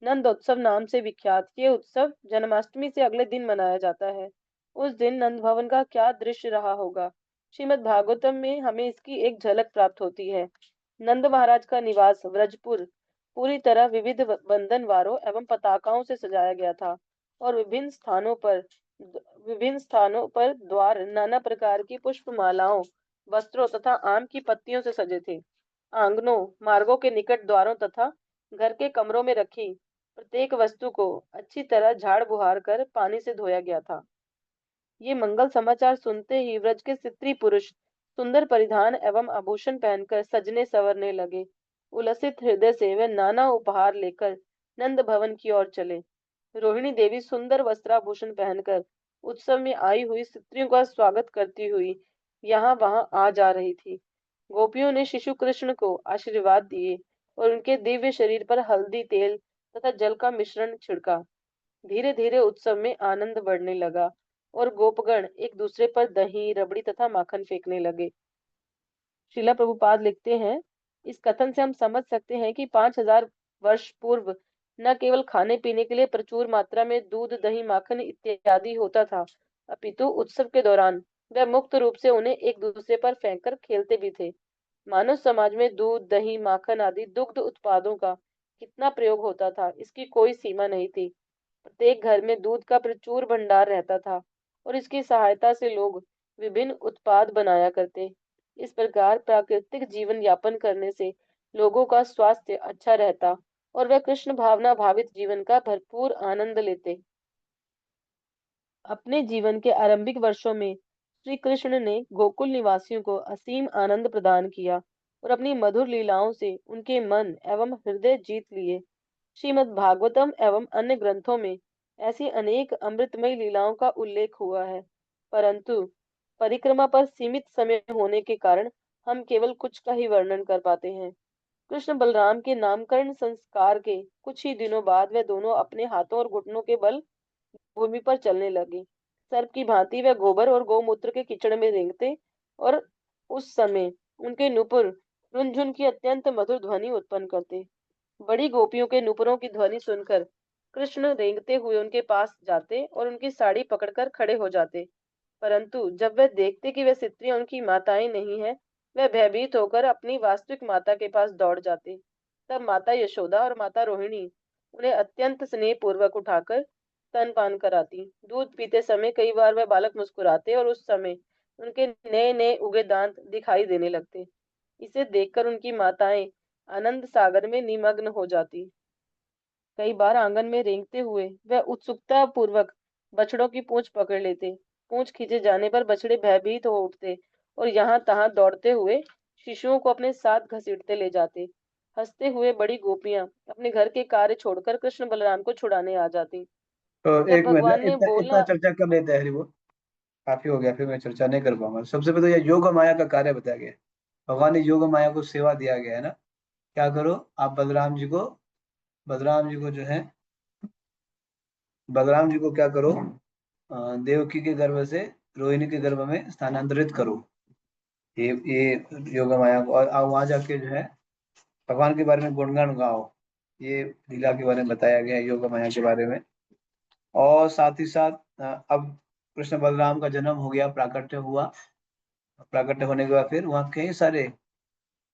नंदोत्सव नाम से विख्यात ये उत्सव जन्माष्टमी से अगले दिन मनाया जाता है। उस दिन नंद भवन का क्या दृश्य रहा होगा, श्रीमद् भागवतम में हमें इसकी एक झलक प्राप्त होती है। नंद महाराज का निवास व्रजपुर पूरी तरह विविध बंधनवारों एवं पताकाओं से सजाया गया था, और विभिन्न स्थानों पर द्वार नाना प्रकार की पुष्पमालाओं, वस्त्रों तथा आम की पत्तियों से सजे थे। आंगनों, मार्गों के निकट द्वारों तथा घर के कमरों में रखी प्रत्येक वस्तु को अच्छी तरह झाड़ बुहार कर पानी से धोया गया था। ये मंगल समाचार सुनते ही व्रज के स्त्री पुरुष सुंदर परिधान एवं आभूषण पहनकर सजने संवरने लगे। उलसित हृदय से वे नाना उपहार लेकर नंद भवन की ओर चले। रोहिणी देवी सुंदर वस्त्राभूषण पहनकर उत्सव में आई हुई स्त्रियों का स्वागत करती हुई यहाँ वहां आ जा रही थी। गोपियों ने शिशु कृष्ण को आशीर्वाद दिए और उनके दिव्य शरीर पर हल्दी तेल तथा जल का मिश्रण छिड़का। धीरे धीरे उत्सव में आनंद बढ़ने लगा, और गोपगण एक दूसरे पर दही रबड़ी तथा माखन फेंकने लगे। श्रीला प्रभुपाद लिखते हैं, इस कथन से हम समझ सकते हैं कि 5000 वर्ष पूर्व न केवल खाने पीने के लिए प्रचुर मात्रा में दूध दही माखन इत्यादि होता था, अपितु उत्सव के दौरान वे मुक्त रूप से उन्हें एक दूसरे पर फेंककर खेलते भी थे। मानव समाज में दूध दही माखन आदि दुग्ध उत्पादों का कितना प्रयोग होता था, इसकी कोई सीमा नहीं थी। प्रत्येक घर में दूध का प्रचुर भंडार रहता था, और इसकी सहायता से लोग विभिन्न उत्पाद बनाया करते। इस प्रकार प्राकृतिक जीवन यापन करने से लोगों का स्वास्थ्य अच्छा रहता, और वे कृष्ण भावना भावित जीवन का भरपूर आनंद लेते। अपने जीवन के आरंभिक वर्षों में श्री कृष्ण ने गोकुल निवासियों को असीम आनंद प्रदान किया, और अपनी मधुर लीलाओं से उनके मन एवं हृदय जीत लिए। श्रीमद् भागवतम एवं अन्य ग्रंथों में ऐसी अनेक अमृतमय लीलाओं का उल्लेख हुआ है, परंतु परिक्रमा पर सीमित समय होने के कारण हम केवल कुछ का ही वर्णन कर पाते हैं। कृष्ण बलराम के नामकरण संस्कार के कुछ ही दिनों बाद वे दोनों अपने हाथों और घुटनों के बल भूमि पर चलने लगे। सर्प की भांति वे गोबर और गौमूत्र के कीचड़ में रेंगते, और उस समय उनके नुपुर झुनझुन की अत्यंत मधुर ध्वनि उत्पन्न करते। बड़ी गोपियों के नुपुरों की ध्वनि सुनकर कृष्ण रेंगते हुए उनके पास जाते और उनकी साड़ी पकड़कर खड़े हो जाते। परंतु जब वे देखते कि वे स्त्रियां उनकी माताएं नहीं है, वे भयभीत होकर अपनी वास्तविक माता के पास दौड़ जाते। तब माता यशोदा और माता रोहिणी उन्हें अत्यंत स्नेह पूर्वक उठाकर स्तनपान कराती। दूध पीते समय कई बार वह बालक मुस्कुराते, और उस समय उनके नए नए उगे दांत दिखाई देने लगते। इसे देखकर उनकी माताएं आनंद सागर में निमग्न हो जाती। कई बार आंगन में रेंगते हुए वह उत्सुकता पूर्वक बछड़ों की पूंछ पकड़ लेते। पूंछ खींचे जाने पर बछड़े भयभीत हो उठते और यहाँ तहाँ दौड़ते हुए शिशुओं को अपने साथ घसीटते ले जाते। हंसते हुए बड़ी गोपियां अपने घर के कार्य छोड़कर कृष्ण बलराम को छुड़ाने आ जाती। तो जब एक मिनट, भगवान ने इतना इतना बोला। चर्चा कर लेते हैं, हरि बोल। काफी हो गया, फिर मैं चर्चा नहीं कर पाऊंगा। सबसे पहले ये योग माया का कार्य बताया गया है। भगवान ने योग माया को सेवा दिया गया है ना। क्या करो आप, बलराम जी को जो है, बलराम जी को क्या करो, देवकी के गर्भ से रोहिणी के गर्भ में स्थानांतरित करो। ये योग माया को, और वहां जाके जो है भगवान के बारे में गुणगान गाओ। ये लीला के बारे में बताया गया है, योग माया के बारे में। और साथ ही साथ अब कृष्ण बलराम का जन्म हो गया, प्राकट्य हुआ। प्राकट्य होने के बाद फिर वहाँ कई सारे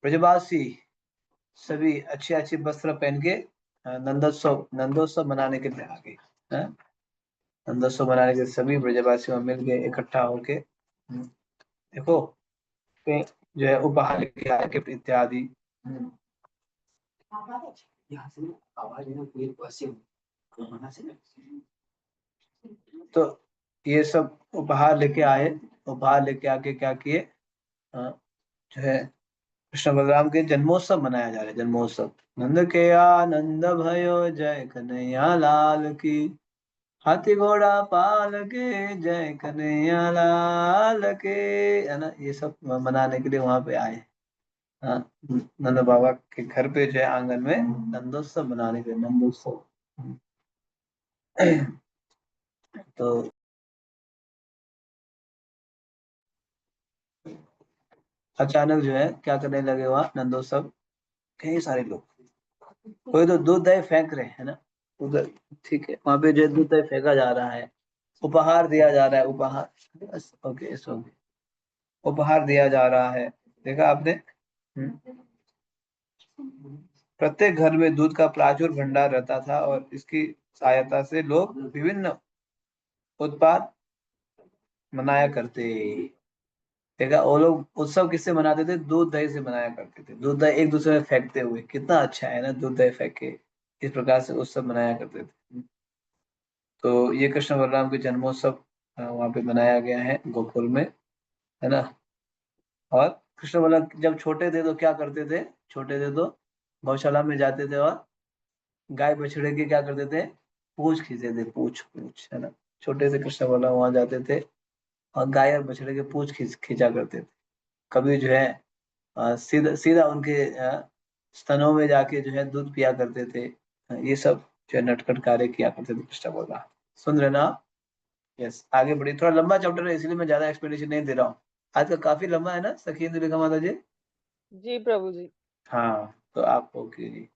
ब्रजवासी सभी अच्छे अच्छे वस्त्र पहन के नंदोत्सव नंदोत्सव मनाने के लिए आ गए। हाँ? नंदोत्सव मनाने के लिए सभी ब्रजवासी वहाँ मिल गए इकट्ठा होके। देखो, पे जो है उपहार लेके आए, गिफ्ट इत्यादि। हम्म। तो ये सब उपहार लेके आए। उपहार लेके आके क्या किए, जो है कृष्ण बलराम के जन्मोत्सव मनाया जा रहा है, जन्मोत्सव। नंद के आनंद भयो, जय कन्हैया लाल की। हाथी घोड़ा पाल के, जय कन्हैया लाल के, है ना। ये सब मनाने के लिए वहां पे आए। हाँ, नंद बाबा के घर पे जो है आंगन में नंदोत्सव मनाने के लिए, नंदोत्सव। तो अचानक जो है क्या करने लगे वहां नंदोत्सव, कई सारे लोग। कोई तो दूध दही फेंक रहे हैं ना उधर। ठीक है, वहां पे जो है दूध दही फेंका जा रहा है। उपहार दिया जा रहा है, उपहार। बस, ओके, इट्स ओके। उपहार दिया जा रहा है, देखा आपने। हम्म। प्रत्येक घर में दूध का प्रचुर भंडार रहता था, और इसकी सहायता से लोग विभिन्न उत्पाद मनाया करते। देखा, वो लोग उत्सव किससे मनाते थे, दूध दही से मनाया करते थे। दूध दही एक दूसरे में फेंकते हुए, कितना अच्छा है ना, दूध दही फेंक के इस प्रकार से उत्सव मनाया करते थे। तो ये कृष्ण बलराम के जन्मोत्सव वहां पे मनाया गया है गोकुल में, है ना। और कृष्ण बलराम जब छोटे थे तो क्या करते थे, छोटे थे तो गौशाला में जाते थे और गाय बछड़े के क्या करते थे, पूछ खींचते थे, पूछ पूछ, है ना। छोटे से कृष्ण बलराम वहां जाते थे और गाय और बछड़े के पूछ खींचा करते थे। कभी जो है सीधा सीधा उनके स्तनों में जाके जो है दूध पिया करते थे। ये सब जो है नटखट कार्य किया करते थे कृष्ण बलराम। सुन रहे ना आप? यस, आगे बढ़िए। थोड़ा लंबा चैप्टर है, इसलिए मैं ज्यादा एक्सप्लेनेशन नहीं दे रहा हूँ। आज का काफी लंबा है ना सखी इंदु लेखा माता जी। जी प्रभु जी। हाँ, तो आप ओके जी।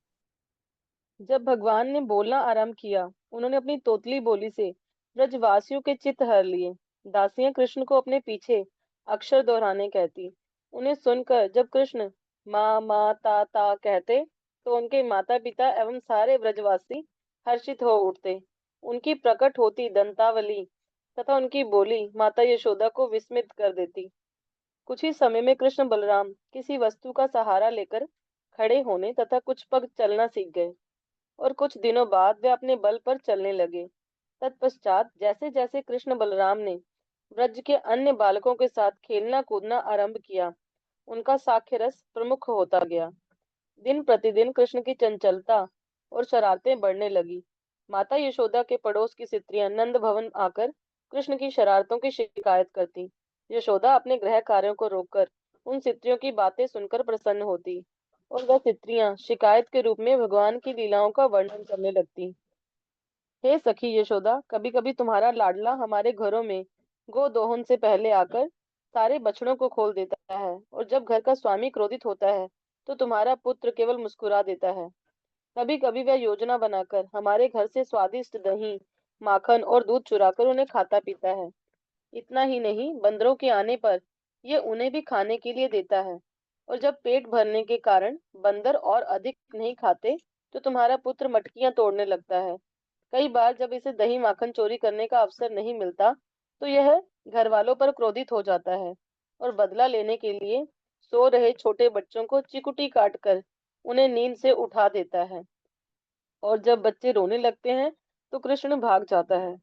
जब भगवान ने बोलना आरंभ किया, उन्होंने अपनी तोतली बोली से ब्रजवासियों के चित्त हर लिए। दासियां कृष्ण को अपने पीछे अक्षर दोहराने कहती। उन्हें सुनकर जब कृष्ण माँ माँ ता कहते, तो उनके माता पिता एवं सारे ब्रजवासी हर्षित हो उठते। उनकी प्रकट होती दंतावली तथा उनकी बोली माता यशोदा को विस्मित कर देती। कुछ ही समय में कृष्ण बलराम किसी वस्तु का सहारा लेकर खड़े होने तथा कुछ पग चलना सीख गए, और कुछ दिनों बाद वे अपने बल पर चलने लगे। तत्पश्चात जैसे जैसे कृष्ण बलराम ने ब्रज के अन्य बालकों के साथ खेलना कूदना आरंभ किया, उनका साक्ष्य रस प्रमुख होता गया। दिन प्रतिदिन कृष्ण की चंचलता और शरारतें बढ़ने लगी। माता यशोदा के पड़ोस की स्त्रियां नंद भवन आकर कृष्ण की शरारतों की शिकायत करती। यशोदा अपने गृह कार्यों को रोककर उन स्त्रियों की बातें सुनकर प्रसन्न होती, और वह स्त्रियां शिकायत के रूप में भगवान की लीलाओं का वर्णन करने लगती। हे सखी यशोदा, कभी कभी तुम्हारा लाडला हमारे घरों में गो दोहन से पहले आकर सारे बछड़ों को खोल देता है, और जब घर का स्वामी क्रोधित होता है तो तुम्हारा पुत्र केवल मुस्कुरा देता है। कभी कभी वह योजना बनाकर हमारे घर से स्वादिष्ट दही, माखन और दूध चुराकर उन्हें खाता पीता है। इतना ही नहीं, बंदरों के आने पर ये उन्हें भी खाने के लिए देता है, और जब पेट भरने के कारण बंदर और अधिक नहीं खाते, तो तुम्हारा पुत्र मटकियां तोड़ने लगता है। कई बार जब इसे दही माखन चोरी करने का अवसर नहीं मिलता, तो यह घर वालों पर क्रोधित हो जाता है और बदला लेने के लिए सो रहे छोटे बच्चों को चिकुटी काटकर उन्हें नींद से उठा देता है, और जब बच्चे रोने लगते हैं तो कृष्ण भाग जाता है।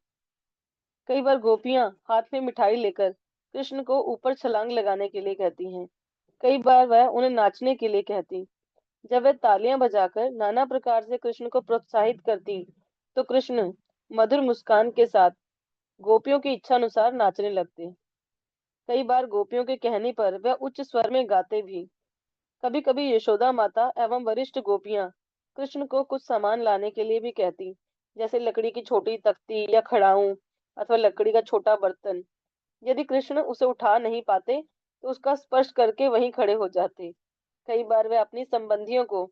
कई बार गोपियां हाथ में मिठाई लेकर कृष्ण को ऊपर छलांग लगाने के लिए कहती हैं। कई बार वह उन्हें नाचने के लिए कहती। जब वह तालियां बजाकर नाना प्रकार से कृष्ण को प्रोत्साहित करती, तो कृष्ण मधुर मुस्कान के साथ गोपियों की इच्छा अनुसार नाचने लगते। कई बार गोपियों के कहने पर वह उच्च स्वर में गाते भी। कभी कभी यशोदा माता एवं वरिष्ठ गोपियां कृष्ण को कुछ सामान लाने के लिए भी कहती, जैसे लकड़ी की छोटी तख्ती या खड़ाऊं अथवा लकड़ी का छोटा बर्तन। यदि कृष्ण उसे उठा नहीं पाते, तो उसका स्पर्श करके वहीं खड़े हो जाते। कई बार वे अपनी संबंधियों को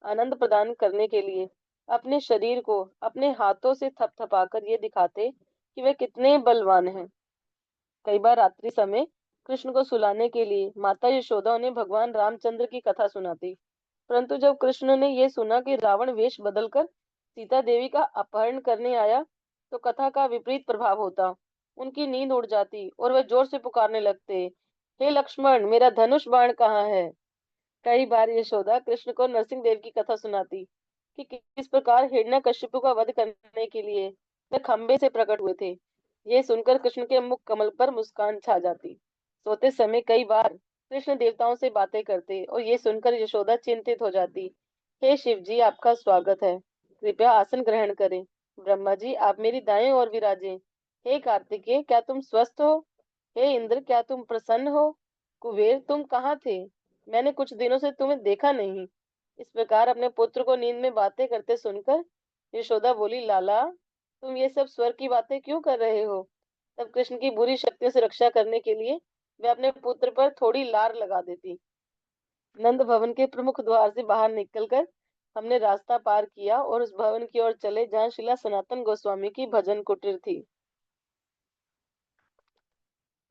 आनंद प्रदान करने के लिए अपने शरीर को अपने हाथों से थपथपाकर ये दिखाते कि वे कितने बलवान हैं। कई बार रात्रि समय कृष्ण को सुलाने के लिए माता यशोदा उन्हें भगवान रामचंद्र की कथा सुनाती। परंतु जब कृष्ण ने यह सुना कि रावण वेश बदलकर सीता देवी का अपहरण करने आया, तो कथा का विपरीत प्रभाव होता। उनकी नींद उड़ जाती और वे जोर से पुकारने लगते, हे लक्ष्मण, मेरा धनुष बाण कहाँ है। कई बार यशोदा कृष्ण को नरसिंह देव की कथा सुनाती कि किस प्रकार हिरण्यकशिपु का वध करने के लिए वे खंबे से प्रकट हुए थे। ये सुनकर कृष्ण के मुख कमल पर मुस्कान छा जाती। सोते समय कई बार कृष्ण देवताओं से बातें करते और ये सुनकर यशोदा चिंतित हो जाती। हे शिव जी, आपका स्वागत है, कृपया आसन ग्रहण करें। ब्रह्मा जी, आप मेरी दाएं ओर विराजें। हे कार्तिकेय, क्या तुम स्वस्थ हो। हे इंद्र, क्या तुम प्रसन्न हो। कुबेर, तुम कहाँ थे, मैंने कुछ दिनों से तुम्हें देखा नहीं। इस प्रकार अपने पुत्र को नींद में बातें करते सुनकर यशोदा बोली, लाला, तुम ये सब स्वर की बातें क्यों कर रहे हो। तब कृष्ण की बुरी शक्तियों से रक्षा करने के लिए वे अपने पुत्र पर थोड़ी लार लगा देती। नंद भवन के प्रमुख द्वार से बाहर निकलकर हमने रास्ता पार किया और उस भवन की ओर चले जहाँ शिला सनातन गोस्वामी की भजन कुटीर थी।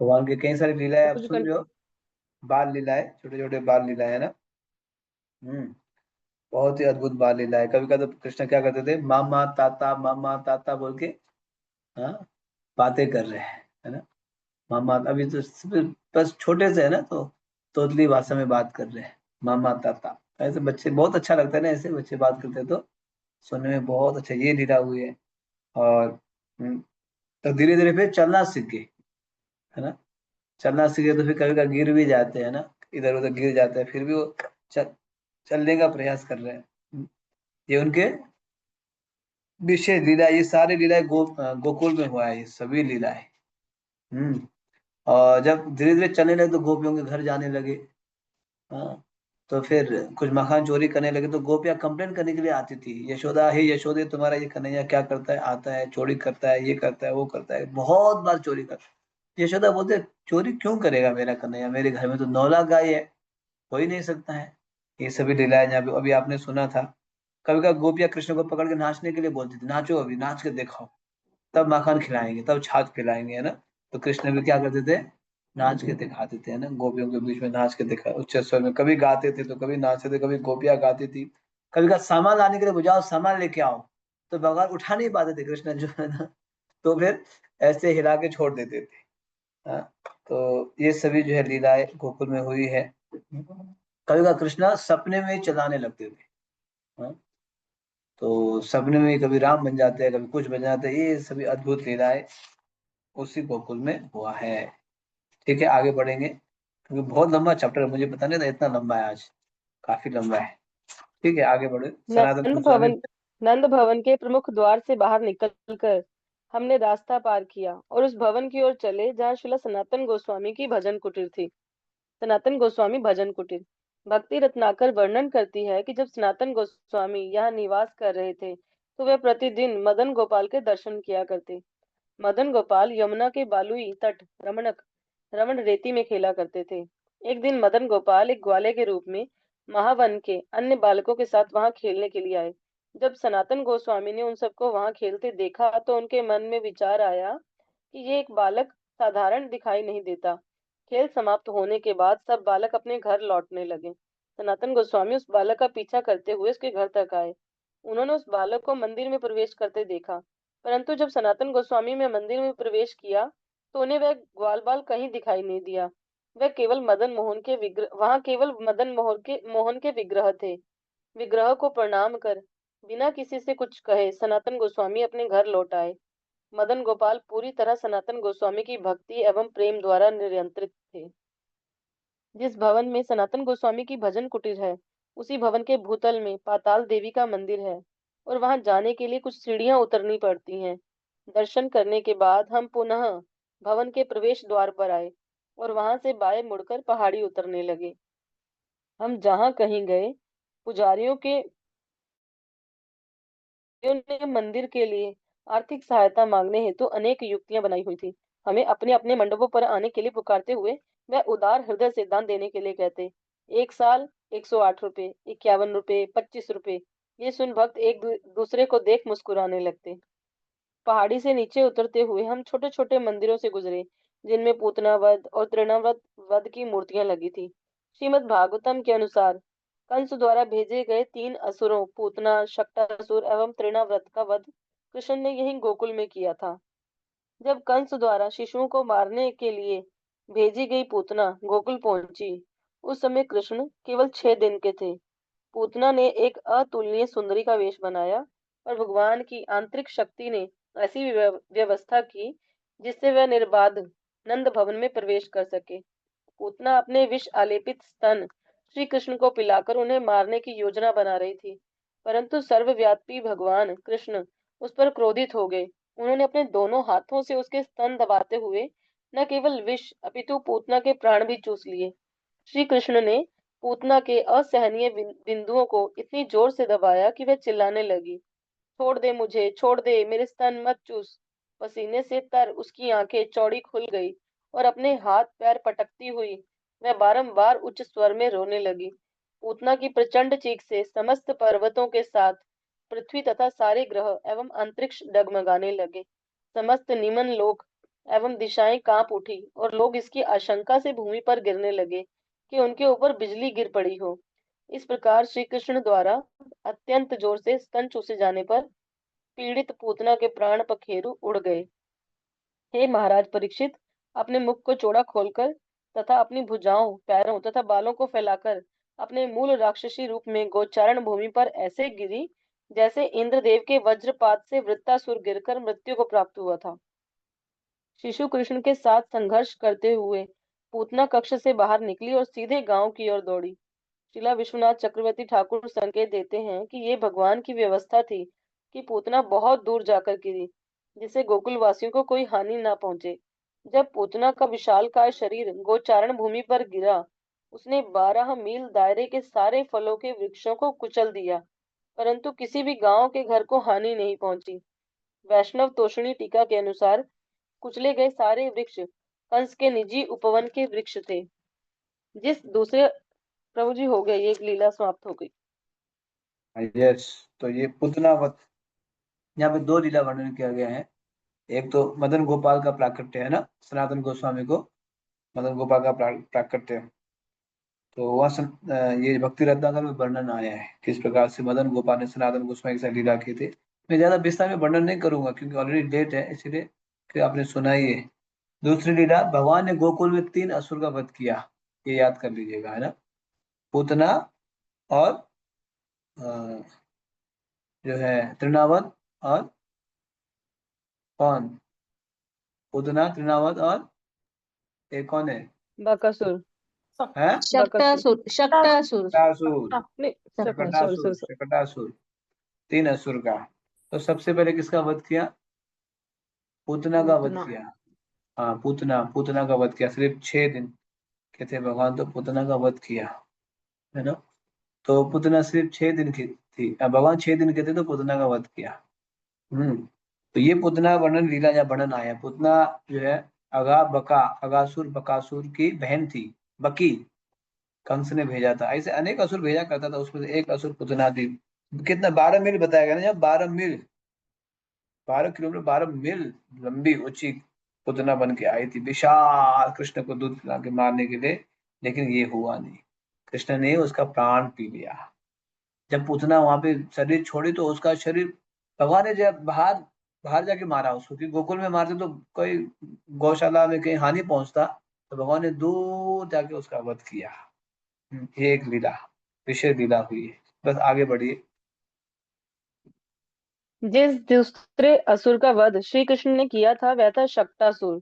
भगवान की कई सारी लीलाएं अब आप कुछ सुन रहे हो। बाल लीलाएं, छोटे छोटे बाल लीलाएं है ना। हम्म। बहुत ही अद्भुत बाल लीला है। कभी कभी तो कृष्ण क्या करते थे, मामा ताता बोल के, हाँ, बातें कर रहे हैं, है ना। मामा अभी तो सिर्फ बस छोटे से है ना, तो तोतली भाषा में बात कर रहे हैं, मामा ताता। ऐसे बच्चे बहुत अच्छा लगता है ना, ऐसे बच्चे बात करते हैं तो सुनने में बहुत अच्छा। ये लीला हुई है। और तो धीरे धीरे फिर चलना सीख गए, है ना। चलना सीख गए तो फिर कभी कभी गिर भी जाते हैं ना, इधर उधर गिर जाते हैं, फिर भी वो चल, चलने का प्रयास कर रहे हैं। ये उनके विशेष लीला, ये सारी लीलाएं गोकुल में हुआ है, ये सभी लीलाएं। हम्म। और जब धीरे धीरे चलने लगे तो गोपियों के घर जाने लगे। हाँ। तो फिर कुछ मखान चोरी करने लगे तो गोपियां कंप्लेन करने के लिए आती थी, यशोदा, हे यशोदे, तुम्हारा ये कन्हैया क्या करता है, आता है चोरी करता है, ये करता है वो करता है, बहुत बार चोरी करता है। यशोदा बोलते, चोरी क्यों करेगा मेरा कन्हैया, मेरे घर में तो 9 लाख गाय है, हो ही नहीं सकता है। ये सभी लीलाएं जहाँ पे अभी आपने सुना था। कभी कभी गोपियां कृष्ण को पकड़ के नाचने के लिए बोलती थी, नाचो अभी, नाच के दिखाओ, तब माखन खिलाएंगे, तब छाछ खिलाएंगे, है ना। तो कृष्ण भी क्या करते थे, नाच के दिखाते थे, है ना, गोपियों के बीच में नाच के दिखा, उच्च स्वर में कभी गाते थे तो कभी नाचते थे, कभी गोपियां गाती थी। कभी का सामान लाने के लिए बुझाओ, सामान लेके आओ, तो भगवान उठा नहीं पाते थे कृष्ण जो है ना, तो फिर ऐसे हिला के छोड़ देते थे। हाँ। तो ये सभी जो है लीलाएं गोकुल में हुई है। कभी का कृष्णा सपने में ही चलाने लगते थे। हाँ। तो सपने में कभी राम बन जाते हैं, कभी कुछ बन जाते हैं, ये सभी अद्भुत लीलाएं उसी गोकुल में हुआ है। ठीक है, आगे बढ़ेंगे क्योंकि बहुत लंबा चैप्टर है, मुझे पता नहीं था इतना लंबा है आज, काफी लंबा है। ठीक है, आगे बढ़े। सनातन नंद गोस्वामी। भवन नंद भवन के प्रमुख द्वार से बाहर निकलकर हमने रास्ता पार किया और उस भवन की ओर चले जहाँ शिला सनातन गोस्वामी की भजन कुटीर थी। सनातन गोस्वामी भजन कुटीर। भक्ति रत्नाकर वर्णन करती है कि जब सनातन गोस्वामी यहाँ निवास कर रहे थे, तो वे प्रतिदिन मदन गोपाल के दर्शन किया करते। मदन गोपाल यमुना के बालुई तट रमण रेती में खेला करते थे। एक दिन मदन गोपाल एक ग्वाले के रूप में महावन के अन्य बालकों के साथ वहां खेलने के लिए आए। जब सनातन गोस्वामी ने उन सबको वहां खेलते देखा, तो उनके मन में विचार आया कि ये एक बालक साधारण दिखाई नहीं देता। खेल समाप्त होने के बाद सब बालक अपने घर लौटने लगे। सनातन गोस्वामी उस बालक का पीछा करते हुए उसके घर तक आए। उन्होंने उस बालक को मंदिर में प्रवेश करते देखा, परंतु जब सनातन गोस्वामी ने मंदिर में प्रवेश किया, तो उन्हें वह ग्वाल बाल कहीं दिखाई नहीं दिया। वह केवल मदन मोहन के विग्रह वहां केवल मदन मोहन के विग्रह थे। विग्रह को प्रणाम कर बिना किसी से कुछ कहे सनातन गोस्वामी अपने घर लौट आए। मदन गोपाल पूरी तरह सनातन गोस्वामी की भक्ति एवं प्रेम द्वारा नियंत्रित थे। जिस भवन में सनातन गोस्वामी की भजन कुटीर है, उसी भवन के भूतल में पाताल देवी का मंदिर है और वहां जाने के लिए कुछ सीढ़ियां उतरनी पड़ती हैं। दर्शन करने के बाद हम पुनः भवन के प्रवेश द्वार पर आए और वहां से बाएं मुड़कर पहाड़ी उतरने लगे। हम जहां कहीं गए, पुजारियों के ने मंदिर के लिए आर्थिक सहायता मांगने हेतु अनेक युक्तियां बनाई हुई थी। हमें अपने अपने मंडपों पर आने के लिए पुकारते हुए वह उदार हृदय से दान देने के लिए कहते। एक साल 108 रुपये, 51 रुपये, 25 रुपये। ये सुन भक्त एक दूसरे को देख मुस्कुराने लगते। पहाड़ी से नीचे उतरते हुए हम छोटे छोटे मंदिरों से गुजरे, जिनमें पूतना वध और तृणावत वध की मूर्तियां लगी थी। श्रीमद् भागवतम के अनुसार कंस द्वारा भेजे गए 3 असुरों पूतना, शक्टासुर एवं तृणाव्रत का वध कृष्ण ने यहीं गोकुल में किया था। जब कंस द्वारा शिशुओं को मारने के लिए भेजी गई पूतना गोकुल पहुंची, उस समय कृष्ण केवल 6 दिन के थे। पूतना ने एक अतुलनीय सुंदरी का वेश बनाया और भगवान की आंतरिक शक्ति ने ऐसी व्यवस्था की जिससे वह निर्बाध नंद भवन में प्रवेश कर सके। पूतना अपने विष आलेपित स्तन श्री कृष्ण को पिलाकर उन्हें मारने की योजना बना रही थी, परंतु सर्वव्यापी भगवान कृष्ण उस पर क्रोधित हो गए। उन्होंने अपने दोनों हाथों से उसके स्तन दबाते हुए न केवल विष अपितु पूतना के प्राण भी चूस लिए। श्री कृष्ण ने पूतना के असहनीय बिंदुओं को इतनी जोर से दबाया कि वह चिल्लाने लगी, छोड़ दे मुझे, छोड़ दे, मेरे स्तन मत चूस। पसीने से तर उसकी आंखें चौड़ी खुल गई और अपने हाथ पैर पटकती हुई वह बारंबार उच्च स्वर में रोने लगी। पूतना की प्रचंड चीख से समस्त पर्वतों के साथ पृथ्वी तथा सारे ग्रह एवं अंतरिक्ष डगमगाने लगे। समस्त निमन लोक एवं दिशाएं कांप उठी और लोग इसकी आशंका से भूमि पर गिरने लगे कि उनके ऊपर बिजली गिर पड़ी हो। इस प्रकार श्री कृष्ण द्वारा अत्यंत जोर से स्तन चूसे जाने पर पीड़ित पूतना के प्राण पखेरु उड़ गए। हे महाराज परीक्षित, अपने मुख को चौड़ा खोलकर तथा अपनी भुजाओं, पैरों तथा बालों को फैलाकर अपने मूल राक्षसी रूप में गोचारण भूमि पर ऐसे गिरी जैसे इंद्रदेव के वज्रपात से वृत्तासुर गिरकर मृत्यु को प्राप्त हुआ था। शिशु कृष्ण के साथ संघर्ष करते हुए पूतना कक्ष से बाहर निकली और सीधे गांव की ओर दौड़ी। शिला विश्वनाथ चक्रवर्ती ठाकुर संकेत देते हैं कि ये भगवान की व्यवस्था थी कि पूतना बहुत दूर जाकर गिरी, जिससे गोकुल वासियों को कोई हानि ना पहुंचे। जब पूतना का विशालकाय शरीर गोचारण भूमि पर गिरा, उसने 12 मील दायरे के सारे फलों के वृक्षों को कुचल दिया, परंतु किसी भी गांव के घर को हानि नहीं पहुंची। वैष्णव तोषणी टीका के अनुसार कुचले गए सारे वृक्ष कंस के निजी उपवन के वृक्ष थे। जिस दूसरे प्रभु जी हो गए, ये एक लीला समाप्त हो गई। यस, तो ये पुतनावत, यहाँ पे 2 लीला वर्णन किया गया है। एक तो मदन गोपाल का प्राकट्य है ना, सनातन गोस्वामी को मदन गोपाल का प्राकट्य। तो वह ये भक्ति रत्नाकर में वर्णन आया है किस प्रकार से मदन गोपाल ने सनातन गोस्वामी के साथ लीला की थी। मैं ज्यादा विस्तार में वर्णन नहीं करूंगा क्योंकि ऑलरेडी लेट है, इसलिए कि आपने सुना ही है। दूसरी लीला, भगवान ने गोकुल में 3 असुर का वध किया, ये याद कर लीजिएगा, है ना। पूतना और जो है तृणावत, और कौन, पूतना तृणावत और एक कौन है, बकासुर। है बकासुर शक्तासुर, शक्तासुर। शकटासुर, नहीं, sorry Shakatasura, sorry sorry. Shakatasura, 3 असुर का। तो सबसे पहले किसका वध किया, पूतना का वध पूतना। किया। हाँ, पूतना पूतना का वध किया, सिर्फ 6 दिन के थे भगवान, तो पूतना का वध किया, है ना। तो पूतना सिर्फ 6 दिन की थी, भगवान 6 दिन के थे तो पूतना का वध किया। तो ये पूतना वर्णन लीला या वर्णन आया। पूतना जो है अगासुर बकासुर की बहन थी, बकी। कंस ने भेजा था, ऐसे अनेक असुर भेजा करता था, उसमें से एक असुर पूतना थी। कितना, 12 मील बताया गया ना, जब 12 मील, 12 किलोमीटर, 12 मील लंबी ऊंची पुतना बन के आई थी, विशाल, कृष्ण को दूध पिला के मारने के लिए। लेकिन ये हुआ नहीं, कृष्ण ने उसका प्राण पी लिया। जब पूतना वहां पे शरीर छोड़ी तो उसका शरीर भगवान ने जब बाहर बाहर जाके मारा उसको, क्योंकि गोकुल में मारते तो कोई गौशाला में कहीं हानि पहुंचता, तो भगवान ने दूर जाके उसका वध किया। ये एक लीला, विशेष लीला हुई है। बस आगे बढ़िए। जिस दूसरे असुर का वध श्री कृष्ण ने किया था वह था शक्टासुर,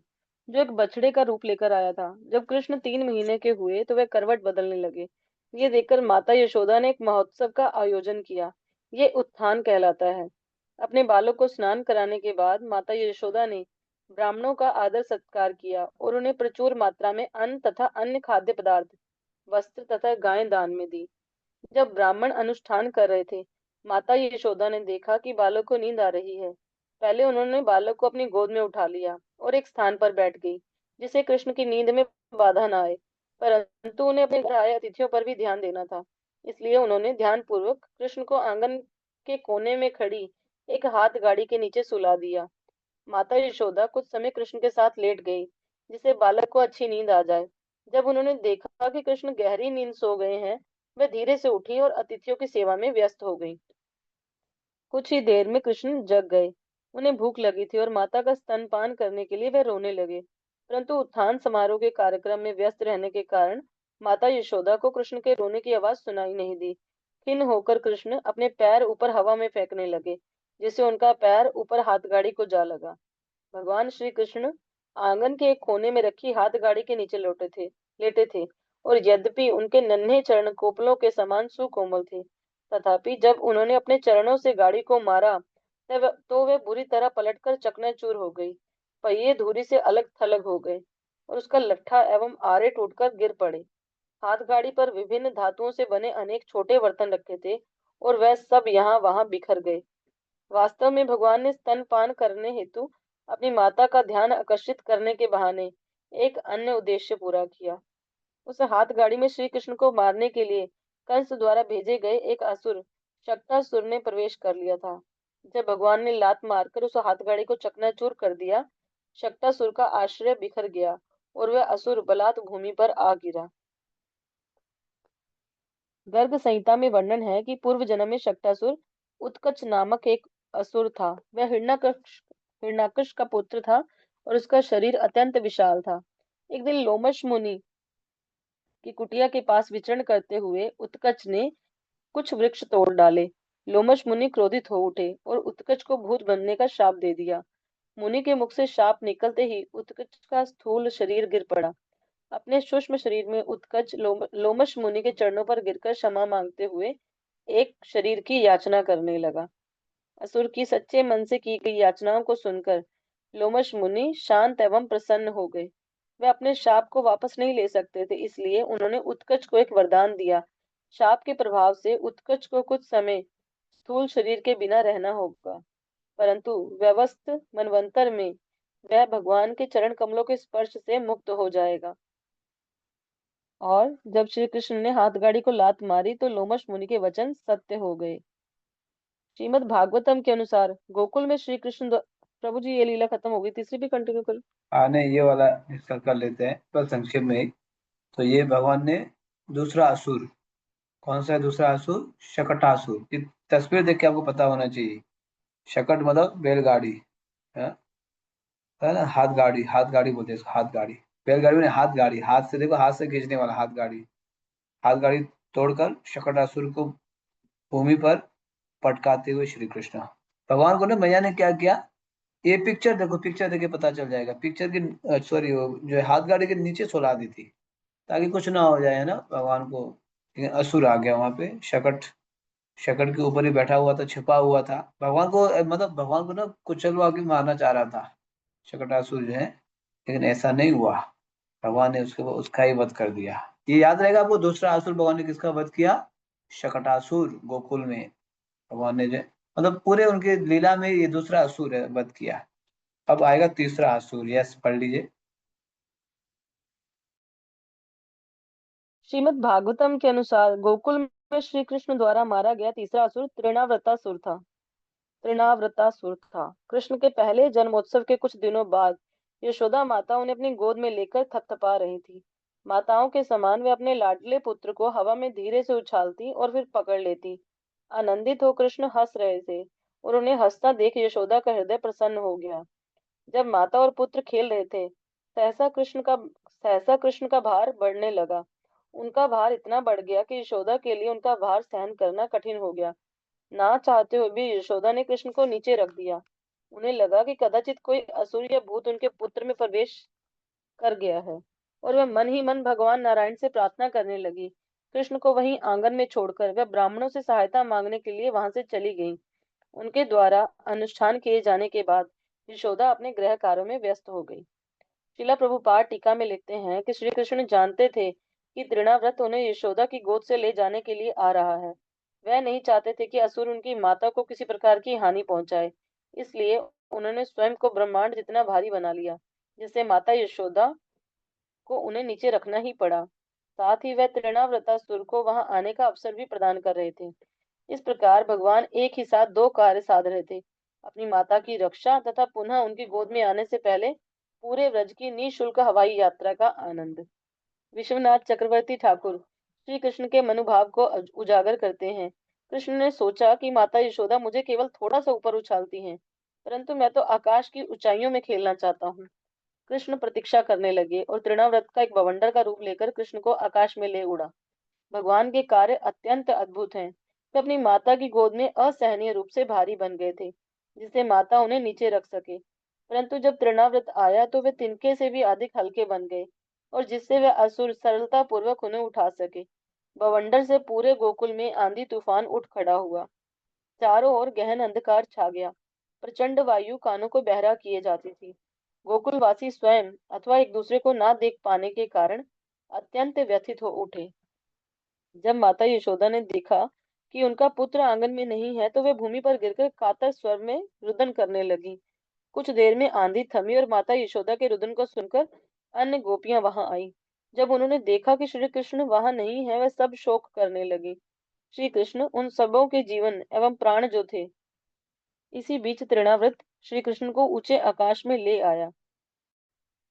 जो एक बछड़े का रूप लेकर आया था। जब कृष्ण 3 महीने के हुए तो वे करवट बदलने लगे। ये देखकर माता यशोदा ने एक महोत्सव का आयोजन किया। ये उत्थान कहलाता है। अपने बालों को स्नान कराने के बाद माता यशोदा ने ब्राह्मणों का आदर सत्कार किया और उन्हें प्रचुर मात्रा में अन्न तथा अन्य खाद्य पदार्थ, वस्त्र तथा गायें दान में दी। जब ब्राह्मण अनुष्ठान कर रहे थे, माता यशोदा ने देखा कि बालक को नींद आ रही है। पहले उन्होंने बालक को अपनी गोद में उठा लिया और एक स्थान पर बैठ गई, जिससे कृष्ण की नींद में बाधा न आए। परंतु उन्हें अपने घर आए अतिथियों पर भी ध्यान देना था। इसलिए उन्होंने ध्यानपूर्वक कृष्ण को आंगन के कोने में खड़ी एक हाथ गाड़ी के नीचे सुला दिया। माता यशोदा कुछ समय कृष्ण के साथ लेट गई, जिससे बालक को अच्छी नींद आ जाए। जब उन्होंने देखा कि कृष्ण गहरी नींद सो गए हैं, वह धीरे से उठी और अतिथियों की सेवा में व्यस्त हो गई। कुछ ही देर में कृष्ण जग गए। उन्हें भूख लगी थी और माता का स्तनपान करने के लिए वे रोने लगे। परंतु उत्थान समारोह के कार्यक्रम में व्यस्त रहने के कारण माता यशोदा को कृष्ण के रोने की आवाज सुनाई नहीं दी। खिन्न होकर कृष्ण अपने पैर ऊपर हवा में फेंकने लगे, जिससे उनका पैर ऊपर हाथगाड़ी को जा लगा। भगवान श्री कृष्ण आंगन के एक कोने में रखी हाथ गाड़ी के नीचे लेटे थे, और यद्यपि उनके नन्हे चरण कोपलों के समान सुकोमल थे, तथापि जब उन्होंने अपने चरणों से गाड़ी को मारा तब तो वे बुरी तरह पलटकर चकनाचूर हो गई। पहिए धूरी से अलग थलग हो गए और उसका लट्ठा एवं आरे टूटकर गिर पड़े। हाथ गाड़ी पर विभिन्न धातुओं से बने अनेक छोटे बर्तन रखे थे और वह सब यहाँ वहां बिखर गए। वास्तव में भगवान ने स्तनपान करने हेतु अपनी माता का ध्यान आकर्षित करने के बहाने एक अन्य उद्देश्य पूरा किया। उस हाथ गाड़ी में श्री कृष्ण को मारने के लिए कंस द्वारा भेजे गए एक असुर शक्तासुर ने प्रवेश कर लिया था। जब भगवान ने लात मारकर उस हाथ गाड़ी को चकनाचूर कर दिया, शक्तासुर का आश्रय बिखर गया और वह असुर बलात् भूमि पर आ गिरा। गर्ग संहिता में वर्णन है कि पूर्व जन्म में शक्तासुर उत्कच नामक एक असुर था। वह हिरण्यकश का पुत्र था और उसका शरीर अत्यंत विशाल था। एक दिन लोमश मुनि की कुटिया के पास विचरण करते हुए उत्कच ने कुछ वृक्ष तोड़ डाले। लोमश मुनि क्रोधित हो उठे और उत्कच को भूत बनने का श्राप दे दिया। मुनि के मुख से शाप निकलते ही उत्कच का स्थूल शरीर गिर पड़ा। अपने सूक्ष्म शरीर में उत्कच लोमश मुनि के चरणों पर गिरकर क्षमा मांगते हुए एक शरीर की याचना करने लगा। असुर की सच्चे मन से की गई याचनाओं को सुनकर लोमश मुनि शांत एवं प्रसन्न हो गए। वे अपने शाप को वापस नहीं ले सकते थे, इसलिए उन्होंने उत्कच को एक वरदान दिया। शाप के प्रभाव से उत्कच को कुछ समय स्थूल शरीर के बिना रहना होगा, परंतु व्यवस्थ मनवंतर में वह भगवान के चरण कमलों के स्पर्श से मुक्त हो जाएगा। और जब श्री कृष्ण ने हाथ गाड़ी को लात मारी तो लोमश मुनि के वचन सत्य हो गए। श्रीमद् भागवतम के अनुसार गोकुल में श्री कृष्ण प्रभु जी, ये लीला खत्म हो गई, तीसरी भी कंटिन्यू करो। आने ये वाला डिस्कस कर लेते हैं पर संक्षेप में ही। तो ये भगवान ने दूसरा असुर, कौन सा है दूसरा असुर? शकटासुर। ये तस्वीर देख के आपको पता होना चाहिए। शकट मतलब बैलगाड़ी है ना, हाथ गाड़ी, हाथ गाड़ी बोलते हैं इसको, हाथ गाड़ी। बैलगाड़ी में हाथ गाड़ी, हाथ से देखो, हाथ से खींचने वाला हाथ गाड़ी। हाथ गाड़ी तोड़कर शकटासुर को भूमि पर पटकाते हुए श्री कृष्ण, भगवान को ना मैया ने क्या किया, ये पिक्चर देखो, पिक्चर देखे पता चल जाएगा। पिक्चर की सॉरी, वो जो है हाथ गाड़ी के नीचे सुला दी थी ताकि कुछ ना हो जाए, है ना भगवान को। लेकिन असुर आ गया वहां पे, शकट, शकट के ऊपर ही बैठा हुआ था, छिपा हुआ था। भगवान को मतलब भगवान को ना कुचलवा के मारना चाह रहा था शकटासुर जो है, लेकिन ऐसा नहीं हुआ। भगवान ने उसका ही वध कर दिया। ये याद रहेगा आपको, दूसरा असुर भगवान ने किसका वध किया? शकटासुर, गोकुल में भगवान ने जो मतलब पूरे उनके लीला में ये दूसरा असुर है वध किया। अब आएगा तीसरा असुर, यस पढ़ लीजिए। श्रीमद् भागवतम के अनुसार गोकुल में श्री कृष्ण द्वारा मारा गया तीसरा असुर तृणाव्रतासुर था। कृष्ण के पहले जन्मोत्सव के कुछ दिनों बाद यशोदा माता उन्हें अपनी गोद में लेकर थपथपा रही थी। माताओं के समान वे अपने लाडले पुत्र को हवा में धीरे से उछालती और फिर पकड़ लेती। आनंदित हो कृष्ण हंस रहे थे और उन्हें हंसता देख यशोदा का हृदय प्रसन्न हो गया। जब माता और पुत्र खेल रहे थे, सहसा कृष्ण का भार बढ़ने लगा। उनका भार इतना बढ़ गया कि यशोदा के लिए उनका भार सहन करना कठिन हो गया। ना चाहते हुए भी यशोदा ने कृष्ण को नीचे रख दिया। उन्हें लगा कि कदाचित कोई असुर या भूत उनके पुत्र में प्रवेश कर गया है, और वह मन ही मन भगवान नारायण से प्रार्थना करने लगी। कृष्ण को वहीं आंगन में छोड़कर वह ब्राह्मणों से सहायता मांगने के लिए वहां से चली गई। उनके द्वारा अनुष्ठान किए जाने के बाद यशोदा अपने गृह कार्यों में व्यस्त हो गई। शिला प्रभुपाद टीका में लिखते हैं कि श्री कृष्ण जानते थे कि तृणाव्रत उन्हें यशोदा की गोद से ले जाने के लिए आ रहा है। वह नहीं चाहते थे कि असुर उनकी माता को किसी प्रकार की हानि पहुंचाए, इसलिए उन्होंने स्वयं को ब्रह्मांड जितना भारी बना लिया, जिससे माता यशोदा को उन्हें नीचे रखना ही पड़ा। साथ ही वह तृणाव्रतासुर को वहां आने का अवसर भी प्रदान कर रहे थे। इस प्रकार भगवान एक ही साथ दो कार्य साध रहे थे, अपनी माता की रक्षा तथा पुनः उनकी गोद में आने से पहले पूरे व्रज की निःशुल्क हवाई यात्रा का आनंद। विश्वनाथ चक्रवर्ती ठाकुर श्री कृष्ण के मनोभाव को उजागर करते हैं। कृष्ण ने सोचा कि माता यशोदा मुझे केवल थोड़ा सा ऊपर उछालती हैं, परंतु मैं तो आकाश की ऊंचाइयों में खेलना चाहता हूँ। कृष्ण प्रतीक्षा करने लगे और तृणाव्रत का एक बवंडर का रूप लेकर कृष्ण को आकाश में ले उड़ा। भगवान के कार्य अत्यंत अद्भुत हैं। वे अपनी माता की गोद में असहनीय रूप से भारी बन गए थे, जिससे माता उन्हें नीचे रख सके। परंतु जब तृणाव्रत आया तो वे तिनके से भी अधिक हल्के बन गए, और जिससे वे असुर सरलता पूर्वक उन्हें उठा सके। बवंडर से पूरे गोकुल में आंधी तूफान उठ खड़ा हुआ। चारों ओर गहन अंधकार छा गया। प्रचंड वायु कानों को बहरा किए जाती थी। गोकुलवासी स्वयं अथवा एक दूसरे को ना देख पाने के कारण अत्यंत व्यथित हो उठे। जब माता यशोदा ने देखा कि उनका पुत्र आंगन में नहीं है, तो वे भूमि पर गिरकर कातर स्वर में रुदन करने लगी। कुछ देर में आंधी थमी और माता यशोदा के रुदन को सुनकर अन्य गोपियां वहां आई। जब उन्होंने देखा कि श्री कृष्ण वहां नहीं है, वे सब शोक करने लगी। श्री कृष्ण उन सबों के जीवन एवं प्राण जो थे। इसी बीच तृणाव्रत श्री कृष्ण को ऊंचे आकाश में ले आया।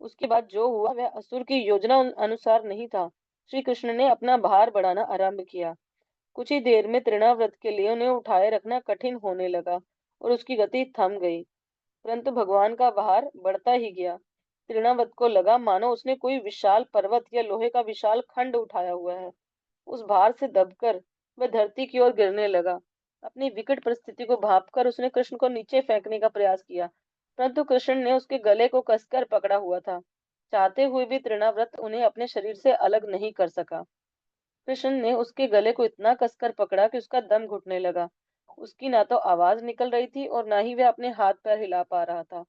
उसके बाद जो हुआ वह असुर की योजना अनुसार नहीं था। श्री कृष्ण ने अपना भार बढ़ाना आरंभ किया। कुछ ही देर में तृणाव्रत के लिए उन्हें उठाए रखना कठिन होने लगा और उसकी गति थम गई। परंतु भगवान का भार बढ़ता ही गया। तृणाव्रत को लगा मानो उसने कोई विशाल पर्वत या लोहे का विशाल खंड उठाया हुआ है। उस भार से दबकर वह धरती की ओर गिरने लगा। अपनी विकट परिस्थिति को भांपकर उसने कृष्ण को नीचे फेंकने का प्रयास किया, परंतु कृष्ण ने उसके गले को कसकर पकड़ा हुआ था। चाहते हुए भी तृणाव्रत उन्हें अपने शरीर से अलग नहीं कर सका। कृष्ण ने उसके गले को इतना कसकर पकड़ा कि उसका दम घुटने लगा। उसकी ना तो आवाज निकल रही थी और ना ही वह अपने हाथ पैर हिला पा रहा था।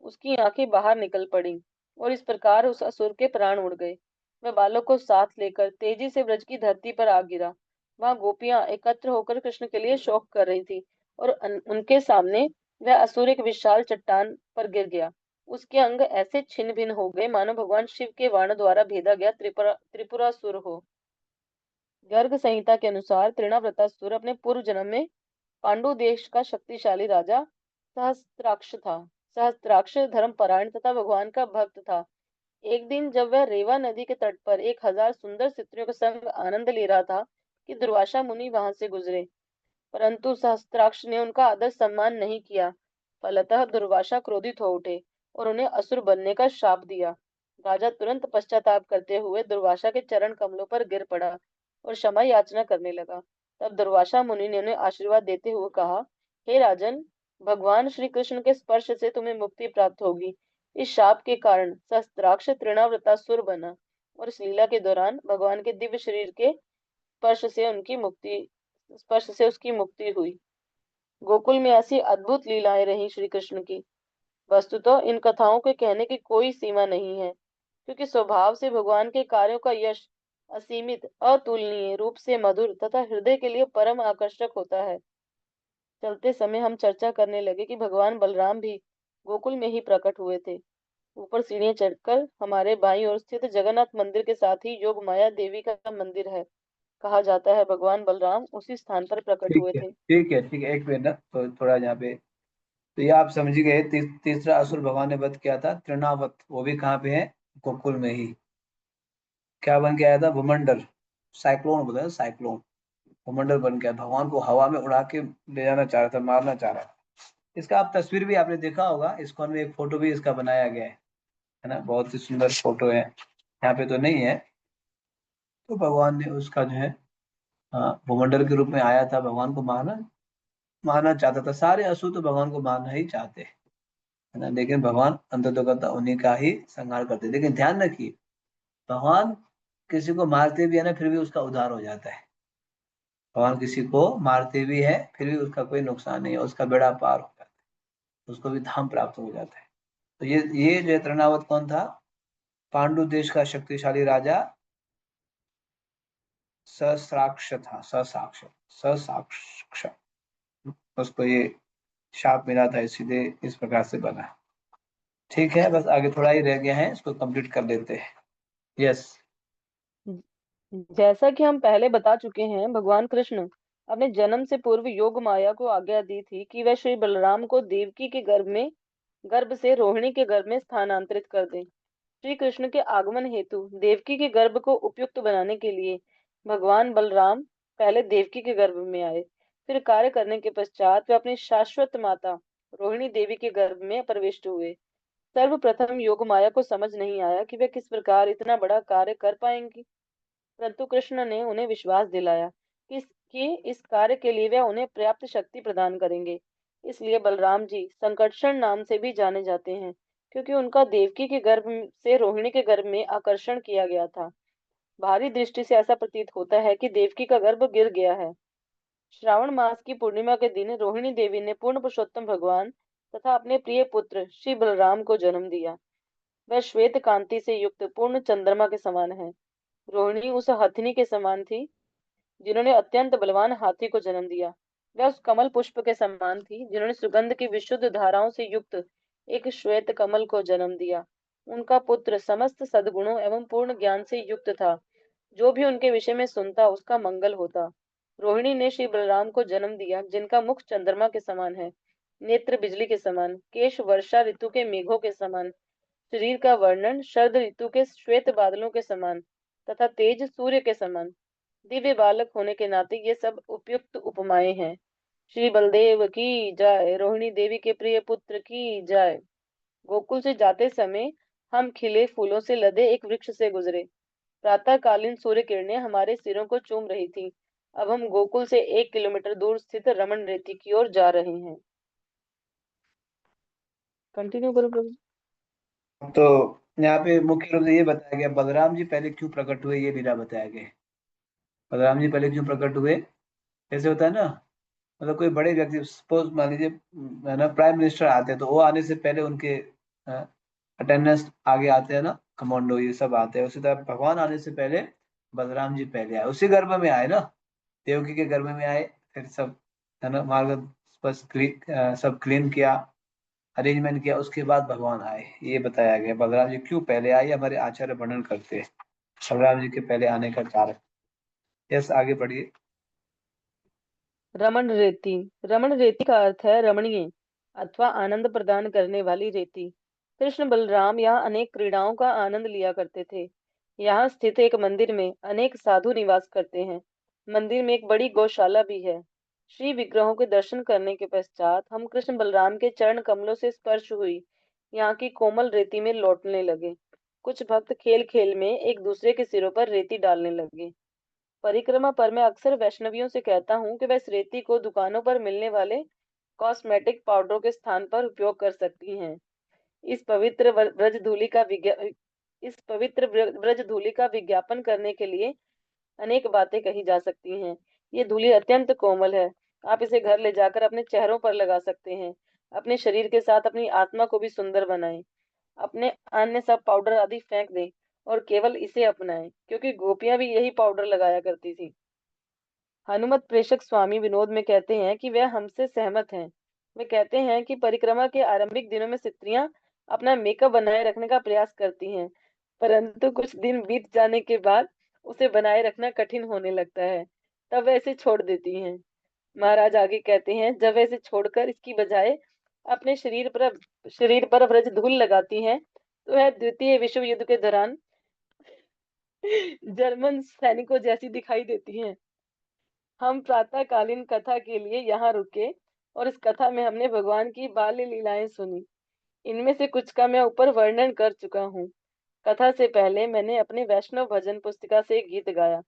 उसकी आंखें बाहर निकल पड़ी और इस प्रकार उस असुर के प्राण उड़ गए। वह बालक को साथ लेकर तेजी से ब्रज की धरती पर आ गिरा। वहां गोपियां एकत्र होकर कृष्ण के लिए शोक कर रही थी, और उनके सामने वह असुर एक विशाल चट्टान पर गिर गया। उसके अंग ऐसे छिन्न भिन्न हो गए मानो भगवान शिव के बाण द्वारा भेदा गया त्रिपुरासुर हो। गर्ग संहिता के अनुसार तृणाव्रतासुर अपने पूर्व जन्म में पांडु देश का शक्तिशाली राजा सहस्त्राक्ष था। सहस्त्राक्ष धर्मपरायण तथा भगवान का भक्त था। एक दिन जब वह रेवा नदी के तट पर 1000 सुंदर स्त्रियों के संग आनंद ले रहा था कि दुर्वासा मुनि वहां से गुजरे, परंतु सहस्त्राक्ष ने उनका आदर सम्मान नहीं किया। फलतः दुर्वासा क्रोधित हो उठे और उन्हें असुर बनने का श्राप दिया। राजा तुरंत पश्चाताप करते हुए दुर्वासा के चरण कमलों पर गिर पड़ा और क्षमा याचना करने लगा। तब दुर्वासा मुनि ने उन्हें आशीर्वाद देते हुए कहा, हे राजन, भगवान श्री कृष्ण के स्पर्श से तुम्हें मुक्ति प्राप्त होगी। इस शाप के कारण सहस्त्राक्ष तृणावृतासुर बना, और इस लीला के दौरान भगवान के दिव्य शरीर के स्पर्श से उसकी मुक्ति हुई। गोकुल में ऐसी अद्भुत लीलाएं रही श्री कृष्ण की। वस्तुतः इन कथाओं के कहने की कोई सीमा नहीं है, क्योंकि स्वभाव से भगवान के कार्यों का यश असीमित, अतुलनीय रूप से मधुर तथा हृदय के लिए परम आकर्षक होता है। चलते समय हम चर्चा करने लगे कि भगवान बलराम भी गोकुल में ही प्रकट हुए थे। ऊपर सीढ़ियां चढ़कर हमारे बाईं ओर स्थित जगन्नाथ मंदिर के साथ ही योग माया देवी का मंदिर है। कहा जाता है भगवान बलराम उसी स्थान पर प्रकट ठीक हुए है थे। ठीक है ठीक है, एक मिनट ना, तो थोड़ा यहाँ पे, तो ये आप समझ ही गए। तीसरा असुर भगवान ने वध किया था तृणावत, वो भी कहाँ पे है? गोकुल में ही। क्या बन के आया था? भूमंडल। साइक्लोन बोला, साइक्लोन। भूमंडल बन गया, भगवान को हवा में उड़ा के ले जाना चाह रहा था, मारना चाह रहा था। इसका आप तस्वीर भी आपने देखा होगा, इस्कॉन में एक फोटो भी इसका बनाया गया है ना, बहुत ही सुंदर फोटो है। यहाँ पे तो नहीं है। तो भगवान ने उसका जो है, हाँ, भूमंडल के रूप में आया था भगवान को मारना। मारना चाहता था। सारे असुर तो भगवान को मारना ही चाहते हैं, है ना, लेकिन भगवान अंततोगत्वा उन्हीं का ही संहार करते हैं। लेकिन ध्यान रखिए, भगवान किसी को मारते भी है ना, फिर भी उसका उद्धार हो जाता है। भगवान किसी को मारते भी है, फिर भी उसका कोई नुकसान नहीं है, उसका बेड़ा पार हो जाता है, उसको भी धाम प्राप्त हो जाता है। तो ये जो तृणावत कौन था? पांडु देश का शक्तिशाली राजा ससाक्ष था। ससाक्ष, ससाक्ष, उसको ये शाप मिला था, इसीलिए इस प्रकार से बना। ठीक है, बस आगे थोड़ा ही रह गया है, इसको कंप्लीट कर लेते हैं। यस। जैसा कि हम पहले बता चुके हैं, भगवान कृष्ण अपने जन्म से पूर्व योग माया को आज्ञा दी थी कि वह श्री बलराम को देवकी के गर्भ से रोहिणी के गर्भ में स्थानांतरित कर दे। श्री कृष्ण के आगमन हेतु देवकी के गर्भ को उपयुक्त बनाने के लिए भगवान बलराम पहले देवकी के गर्भ में आए। फिर कार्य करने के पश्चात वे अपनी शाश्वत माता रोहिणी देवी के गर्भ में प्रविष्ट हुए। सर्वप्रथम योग माया को समझ नहीं आया कि वे किस प्रकार इतना बड़ा कार्य कर पाएंगी, परंतु कृष्ण ने उन्हें विश्वास दिलाया कि इस कार्य के लिए वह उन्हें पर्याप्त शक्ति प्रदान करेंगे। इसलिए बलराम जी संकर्षण नाम से भी जाने जाते हैं, क्योंकि उनका देवकी के गर्भ से रोहिणी के गर्भ में आकर्षण किया गया था। बाहरी दृष्टि से ऐसा प्रतीत होता है कि देवकी का गर्भ गिर गया है। श्रावण मास की पूर्णिमा के दिन रोहिणी देवी ने पूर्ण पुरुषोत्तम भगवान तथा अपने प्रिय पुत्र श्री बलराम को जन्म दिया। वह श्वेत कांति से युक्त पूर्ण चंद्रमा के समान है। रोहिणी उस हथिनी के समान थी जिन्होंने अत्यंत बलवान हाथी को जन्म दिया। वह उस कमल पुष्प के समान थी जिन्होंने सुगंध की विशुद्ध धाराओं से युक्त एक श्वेत कमल को जन्म दिया। उनका पुत्र समस्त सद्गुणों एवं पूर्ण ज्ञान से युक्त था। जो भी उनके विषय में सुनता उसका मंगल होता। रोहिणी ने श्री बलराम को जन्म दिया, जिनका मुख चंद्रमा के समान है, नेत्र बिजली के समान, केश वर्षा ऋतु के मेघों के समान, शरीर का वर्णन शरद ऋतु के श्वेत बादलों के समान तथा तेज सूर्य के समान। दिव्य बालक होने के नाते ये सब उपयुक्त उपमाएं हैं। श्री बलदेव की जय। रोहिणी देवी के प्रिय पुत्र की जय। गोकुल से जाते समय हम खिले फूलों से लदे एक वृक्ष से गुजरे। प्रातःकालीन सूर्य किरणें हमारे सिरों को चूम रही थी। अब हम गोकुल से 1 किलोमीटर दूर स्थित रमन रेती की ओर जा रहे हैं। कंटिन्यू करो प्रभु। तो यहाँ पे मुख्य रूप से ये बताया गया, बलराम जी पहले क्यों प्रकट हुए, ये भी बताया गया। बलराम जी पहले क्यों प्रकट हुए? ऐसे होता है ना, मतलब कोई बड़े व्यक्ति, सपोज मान लीजिए है ना, प्राइम मिनिस्टर आते हैं, तो वो आने से पहले उनके अटेंडेंस आगे आते हैं ना, कमांडो ये सब आते हैं। उसी तरह भगवान आने से पहले बलराम जी पहले आए, उसी गर्भ में आए ना, देवकी के गर्भ में आए। फिर सब है ना, मार्ग बस सब क्लीन किया, अरेंजमेंट किया, उसके बाद भगवान आए। ये बताया गया बलराम जी क्यों पहले आए, ये हमारे आचार्य वर्णन करते हैं बलराम जी के पहले आने का कारण। यस, आगे बढ़िए। रमण रेती। रमण रेती का अर्थ है रमणीय अथवा आनंद प्रदान करने वाली रेती। कृष्ण बलराम यहाँ अनेक क्रीड़ाओं का आनंद लिया करते थे। यहाँ स्थित एक मंदिर में अनेक साधु निवास करते हैं। मंदिर में एक बड़ी गौशाला भी है। श्री विग्रहों के दर्शन करने के पश्चात हम कृष्ण बलराम के चरण कमलों से स्पर्श हुई यहाँ की कोमल रेती में लौटने लगे। कुछ भक्त खेल खेल में एक दूसरे के सिरों पर रेती डालने लगे। परिक्रमा पर मैं अक्सर वैष्णवियों से कहता हूँ कि वह इस रेती को दुकानों पर मिलने वाले कॉस्मेटिक पाउडरों के स्थान पर उपयोग कर सकती हैं। इस पवित्र ब्रज धूलि का विज्ञा इस पवित्र ब्रज धूलि का विज्ञापन करने के लिए अनेक बातें कही जा सकती हैं। ये धूलि अत्यंत कोमल है। आप इसे घर ले जाकर अपने चेहरों पर लगा सकते हैं। अपने शरीर के साथ अपनी आत्मा को भी सुंदर बनाएं। अपने अन्य सब पाउडर आदि फेंक दें और केवल इसे अपनाएं, क्योंकि गोपियां भी यही पाउडर लगाया करती थी। हनुमत प्रेषक स्वामी विनोद में कहते हैं कि वह हमसे सहमत हैं। वे कहते हैं कि परिक्रमा के आरंभिक दिनों में स्त्रियां अपना मेकअप बनाए रखने का प्रयास करती हैं, परंतु कुछ दिन बीत जाने के बाद उसे बनाए रखना कठिन होने लगता है, तब वह इसे छोड़ देती हैं। महाराज आगे कहते हैं, जब वह इसे छोड़कर इसकी बजाय अपने शरीर पर ब्रज धूल लगाती हैं, तो वह द्वितीय विश्व युद्ध के दौरान जर्मन सैनिकों जैसी दिखाई देती हैं। हम प्रातःकालीन कथा के लिए यहाँ रुके और इस कथा में हमने भगवान की बाल्य लीलाएं सुनी। इनमें से कुछ का मैं ऊपर वर्णन कर चुका हूँ। कथा से पहले मैंने अपने वैष्णव भजन पुस्तिका से एक गीत गाया।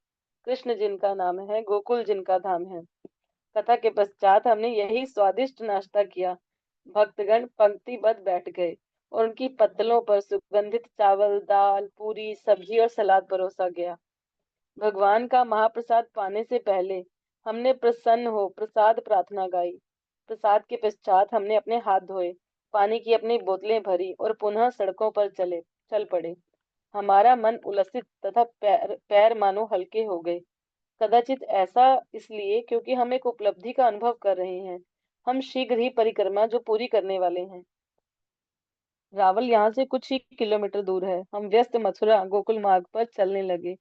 कृष्ण जिनका नाम है, गोकुल जिनका धाम है। कथा के पश्चात हमने यही स्वादिष्ट नाश्ता किया। भक्तगण पंक्तिबद्ध बैठ गए और उनकी पत्तलों पर सुगंधित चावल, दाल, पूरी, सब्जी और सलाद परोसा गया। भगवान का महाप्रसाद पाने से पहले हमने प्रसन्न हो प्रसाद प्रार्थना गाई। प्रसाद के पश्चात हमने अपने हाथ धोए, पानी की अपनी बोतलें भरी और पुनः सड़कों पर चल पड़े। हमारा मन उल्लसित तथा पैर पैर मानो हल्के हो गए। कदाचित ऐसा इसलिए क्योंकि हम एक उपलब्धि का अनुभव कर रहे हैं। हम शीघ्र ही परिक्रमा जो पूरी करने वाले हैं। रावल यहाँ से कुछ ही किलोमीटर दूर है। हम व्यस्त मथुरा गोकुल मार्ग पर चलने लगे।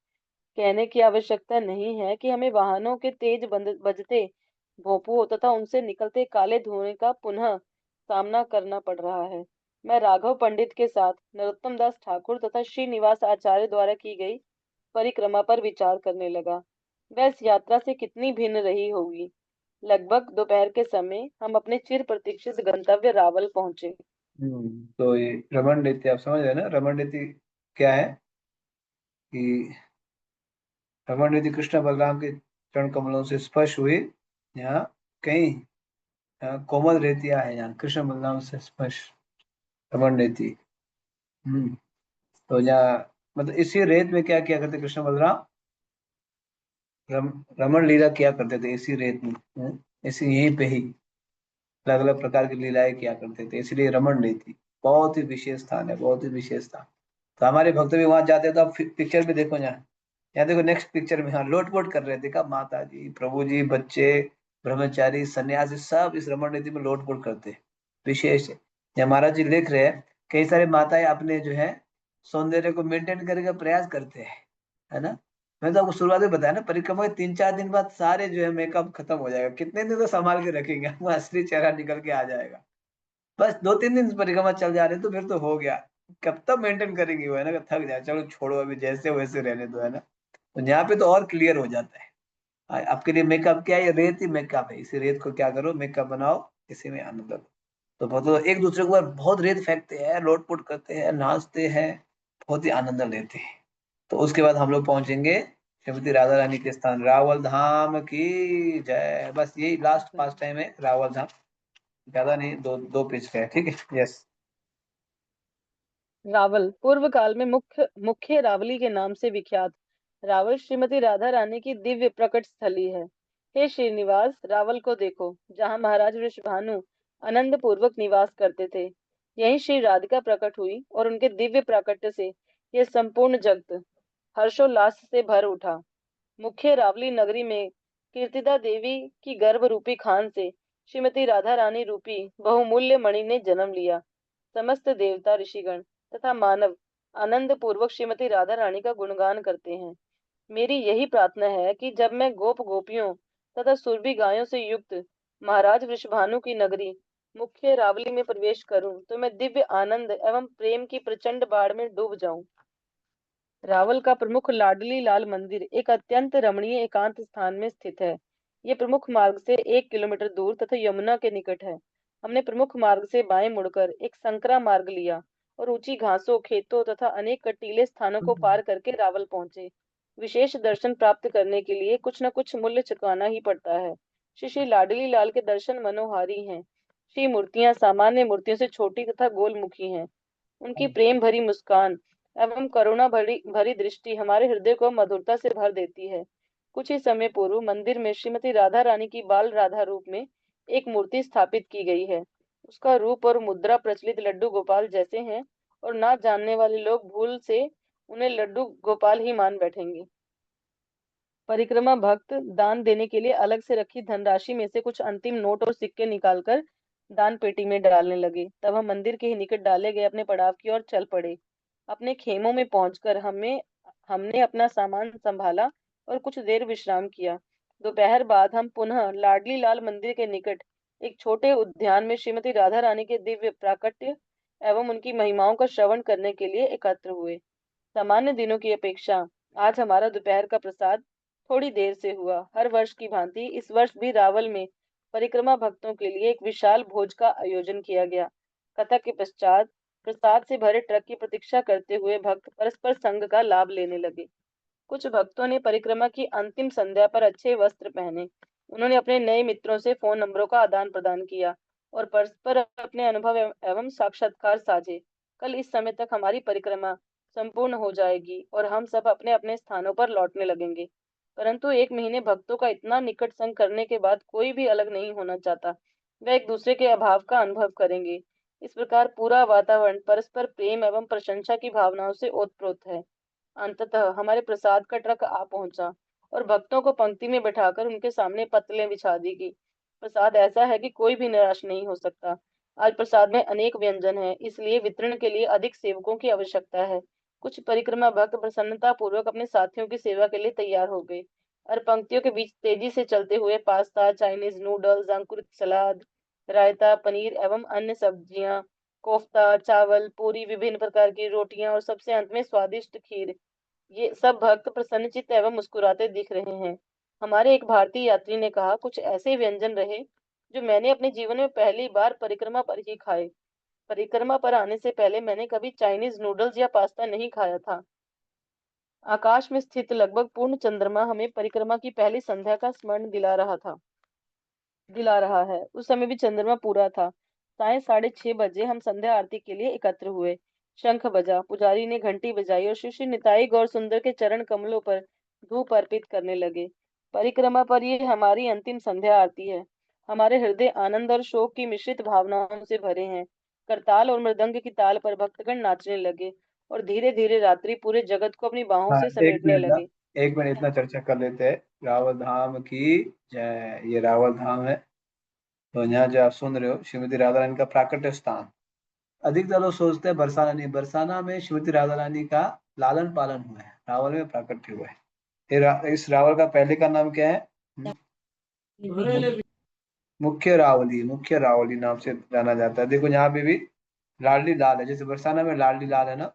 कहने की आवश्यकता नहीं है कि हमें वाहनों के तेज बजते भोंपुओं तथा उनसे निकलते काले धुएं का पुनः सामना करना पड़ रहा है। मैं राघव पंडित के साथ नरोत्तम दास ठाकुर तथा श्रीनिवास आचार्य द्वारा की गई परिक्रमा पर विचार करने लगा। वह इस यात्रा से कितनी भिन्न रही होगी। लगभग दोपहर के समय हम अपने चिर प्रतीक्षित गंतव्य रावल पहुंचे। तो ये रमण नीति आप समझ रहे हैं ना? रमण नीति क्या है कि रमण नीति कृष्ण बलराम के चरण कमलों से स्पर्श हुई। यहाँ कई कोमल रेतियां है, यहाँ कृष्ण बलराम से स्पर्श, रमण नीति। तो यहाँ मतलब इसी रेत में क्या किया करते कृष्ण बलराम? रमण लीला किया करते थे इसी रेत में। इसी यहीं पे ही अलग अलग प्रकार की लीलाएं किया करते थे, इसलिए रमण नीति बहुत ही विशेष स्थान है, बहुत ही विशेष स्थान। तो हमारे भक्त भी वहां जाते हैं, तो आप पिक्चर में देखो यहाँ। यहाँ देखो नेक्स्ट पिक्चर में, हाँ लोटपोट कर रहे थे का माता जी, प्रभु जी, बच्चे, ब्रह्मचारी, सन्यासी सब इस रमण नीति में लोटपोट करते हैं। विशेष है। यहाँ महाराज जी लिख रहे हैं, कई सारे माताएं अपने जो है सौंदर्य को मेंटेन करने का प्रयास करते हैं, है ना? मैंने तो आपको शुरुआत में बताया ना, परिक्रमा के 3-4 दिन बाद सारे जो है मेकअप खत्म हो जाएगा। कितने दिन तो संभाल के रखेंगे, वो असली चेहरा निकल के आ जाएगा। बस 2-3 दिन परिक्रमा चल जा रहे तो फिर तो हो गया। कब तक मेंटेन करेंगे वो, है ना? थक जाए, चलो छोड़ो अभी जैसे वैसे रहने दो, है ना? तो यहाँ पे तो और क्लियर हो जाता है। आपके लिए मेकअप क्या है? ये रेत ही मेकअप है। इसी रेत को क्या करो, मेकअप बनाओ, इसी में आनंद लो। तो बहुत एक दूसरे के ऊपर बहुत रेत फेंकते हैं, लोटपोट करते हैं, नाचते हैं, बहुत ही आनंद लेते हैं। तो उसके बाद हम लोग पहुंचेंगे श्रीमती राधा रानी के स्थान रावल धाम की जय। बस यही लास्ट पास टाइम है रावल धाम, ज्यादा नहीं, दो दो पेज का है, ठीक है? यस। रावल पूर्व काल में मुख्य मुख्य रावली के नाम से विख्यात रावल श्रीमती राधा रानी की दिव्य प्रकट स्थली है। हे श्रीनिवास, रावल को देखो, जहाँ महाराज वृषभानु आनंद पूर्वक निवास करते थे। यहीं श्री राधिका प्रकट हुई और उनके दिव्य प्राकट्य से यह संपूर्ण जगत हर्षोल्लास से भर उठा। मुख्य रावली नगरी में कीर्तिदा देवी की गर्भ रूपी खान से श्रीमती राधा रानी रूपी बहुमूल्य मणि ने जन्म लिया। समस्त देवता, ऋषिगण तथा मानव आनंद पूर्वक श्रीमती राधा रानी का गुणगान करते हैं। मेरी यही प्रार्थना है कि जब मैं गोप गोपियों तथा सुरभि गायों से युक्त महाराज वृषभानु की नगरी मुख्य रावली में प्रवेश करूं, तो मैं दिव्य आनंद एवं प्रेम की प्रचंड बाढ़ में डूब जाऊं। रावल का प्रमुख लाडली लाल मंदिर एक अत्यंत रमणीय एकांत स्थान में स्थित है। ये प्रमुख मार्ग से 1 किलोमीटर दूर तथा यमुना के निकट है। हमने प्रमुख मार्ग से बाएं मुड़कर एक संकरा मार्ग लिया और ऊंची घासों, खेतों तथा अनेक कटीले स्थानों को पार करके रावल पहुंचे। विशेष दर्शन प्राप्त करने के लिए कुछ न कुछ मूल्य चुकाना ही पड़ता है। श्री श्री लाडली लाल के दर्शन मनोहारी हैं। श्री मूर्तियां सामान्य मूर्तियों से छोटी तथा गोलमुखी हैं। उनकी प्रेम भरी मुस्कान एवं करुणा भरी भरी दृष्टि हमारे हृदय को मधुरता से भर देती है। कुछ ही समय पूर्व मंदिर में श्रीमती राधा रानी की बाल राधा रूप में एक मूर्ति स्थापित की गई है। उसका रूप और मुद्रा प्रचलित लड्डू गोपाल जैसे हैं और ना जानने वाले लोग भूल से उन्हें लड्डू गोपाल ही मान बैठेंगे। परिक्रमा भक्त दान देने के लिए अलग से रखी धनराशि में से कुछ अंतिम नोट और सिक्के निकालकर दान पेटी में डालने लगे। तब हम मंदिर के ही निकट डाले गए अपने पड़ाव की ओर चल पड़े। अपने खेमों में पहुंचकर हमने अपना सामान संभाला और कुछ देर विश्राम किया। दोपहर बाद हम पुनः लाडली लाल मंदिर के निकट एक छोटे उद्यान में श्रीमती राधा रानी के दिव्य प्राकट्य एवं उनकी महिमाओं का श्रवण करने के लिए एकत्र हुए। सामान्य दिनों की अपेक्षा आज हमारा दोपहर का प्रसाद थोड़ी देर से हुआ। हर वर्ष की भांति इस वर्ष भी रावल में परिक्रमा भक्तों के लिए एक विशाल भोज का आयोजन किया गया। कथा के पश्चात प्रसाद से भरे ट्रक की प्रतीक्षा करते हुए भक्त परस्पर संग का लाभ लेने लगे। कुछ भक्तों ने परिक्रमा की अंतिम संध्या पर अच्छे वस्त्र पहने। उन्होंने अपने नए मित्रों से फोन नंबरों का आदान प्रदान किया और परस्पर अपने अनुभव एवं साक्षात्कार साझे। कल इस समय तक हमारी परिक्रमा संपूर्ण हो जाएगी और हम सब अपने अपने स्थानों पर लौटने लगेंगे। परंतु 1 महीने भक्तों का इतना निकट संग करने के बाद कोई भी अलग नहीं होना चाहता। वे एक दूसरे के अभाव का अनुभव करेंगे। इस प्रकार पूरा वातावरण परस्पर प्रेम एवं प्रशंसा की भावनाओं से ओतप्रोत है। अंततः हमारे प्रसाद का ट्रक आ पहुंचा और भक्तों को पंक्ति में बैठाकर उनके सामने पत्तलें बिछा दी गई। प्रसाद ऐसा है कि कोई भी निराश नहीं हो सकता। आज प्रसाद में अनेक व्यंजन हैं, इसलिए वितरण के लिए अधिक सेवकों की आवश्यकता है। कुछ परिक्रमा भक्त प्रसन्नता पूर्वक अपने साथियों की सेवा के लिए तैयार हो गए और पंक्तियों के बीच तेजी से चलते हुए पास्ता, चाइनीज नूडल्स, अंकुरित सलाद, रायता, पनीर एवं अन्य सब्जियां, कोफ्ता, चावल, पूरी, विभिन्न प्रकार की रोटियां और सबसे अंत में स्वादिष्ट खीर, ये सब भक्त प्रसन्नचित्त एवं मुस्कुराते दिख रहे हैं। हमारे एक भारतीय यात्री ने कहा, कुछ ऐसे व्यंजन रहे जो मैंने अपने जीवन में पहली बार परिक्रमा पर ही खाए। परिक्रमा पर आने से पहले मैंने कभी चाइनीज नूडल्स या पास्ता नहीं खाया था। आकाश में स्थित लगभग पूर्ण चंद्रमा हमें परिक्रमा की पहली संध्या का स्मरण दिला रहा है। उस समय भी चंद्रमा पूरा था। साय 6:30 बजे हम संध्या आरती के लिए एकत्र हुए। शंख बजा, पुजारी ने घंटी बजाई और श्री श्री निताई गौर सुंदर के चरण कमलों पर धूप अर्पित करने लगे। परिक्रमा पर ये हमारी अंतिम संध्या आरती है। हमारे हृदय आनंद और शोक की मिश्रित भावनाओं से भरे हैं। करताल और मृदंग की ताल पर भक्तगण नाचने लगे और धीरे धीरे रात्रि पूरे जगत को अपनी बाहों हाँ, से एक समेटने मिनट ना, लगे। 1 मिनट इतना चर्चा कर लेते हैं। रावल धाम की जय। ये रावल धाम है। तो यहाँ जो आप सुन रहे हो, श्रीमती राधा रानी का प्राकट्य स्थान। अधिकतर लोग सोचते हैं बरसाना नहीं, बरसाना में श्रीमती राधा रानी का लालन पालन हुआ है, रावल में प्राकट्य हुआ है। इस रावल का पहले का नाम क्या है? मुख्य रावली, मुख्य रावली नाम से जाना जाता है। देखो यहाँ पे भी लाडली लाल है, जैसे बरसाना में लाडली लाल है ना,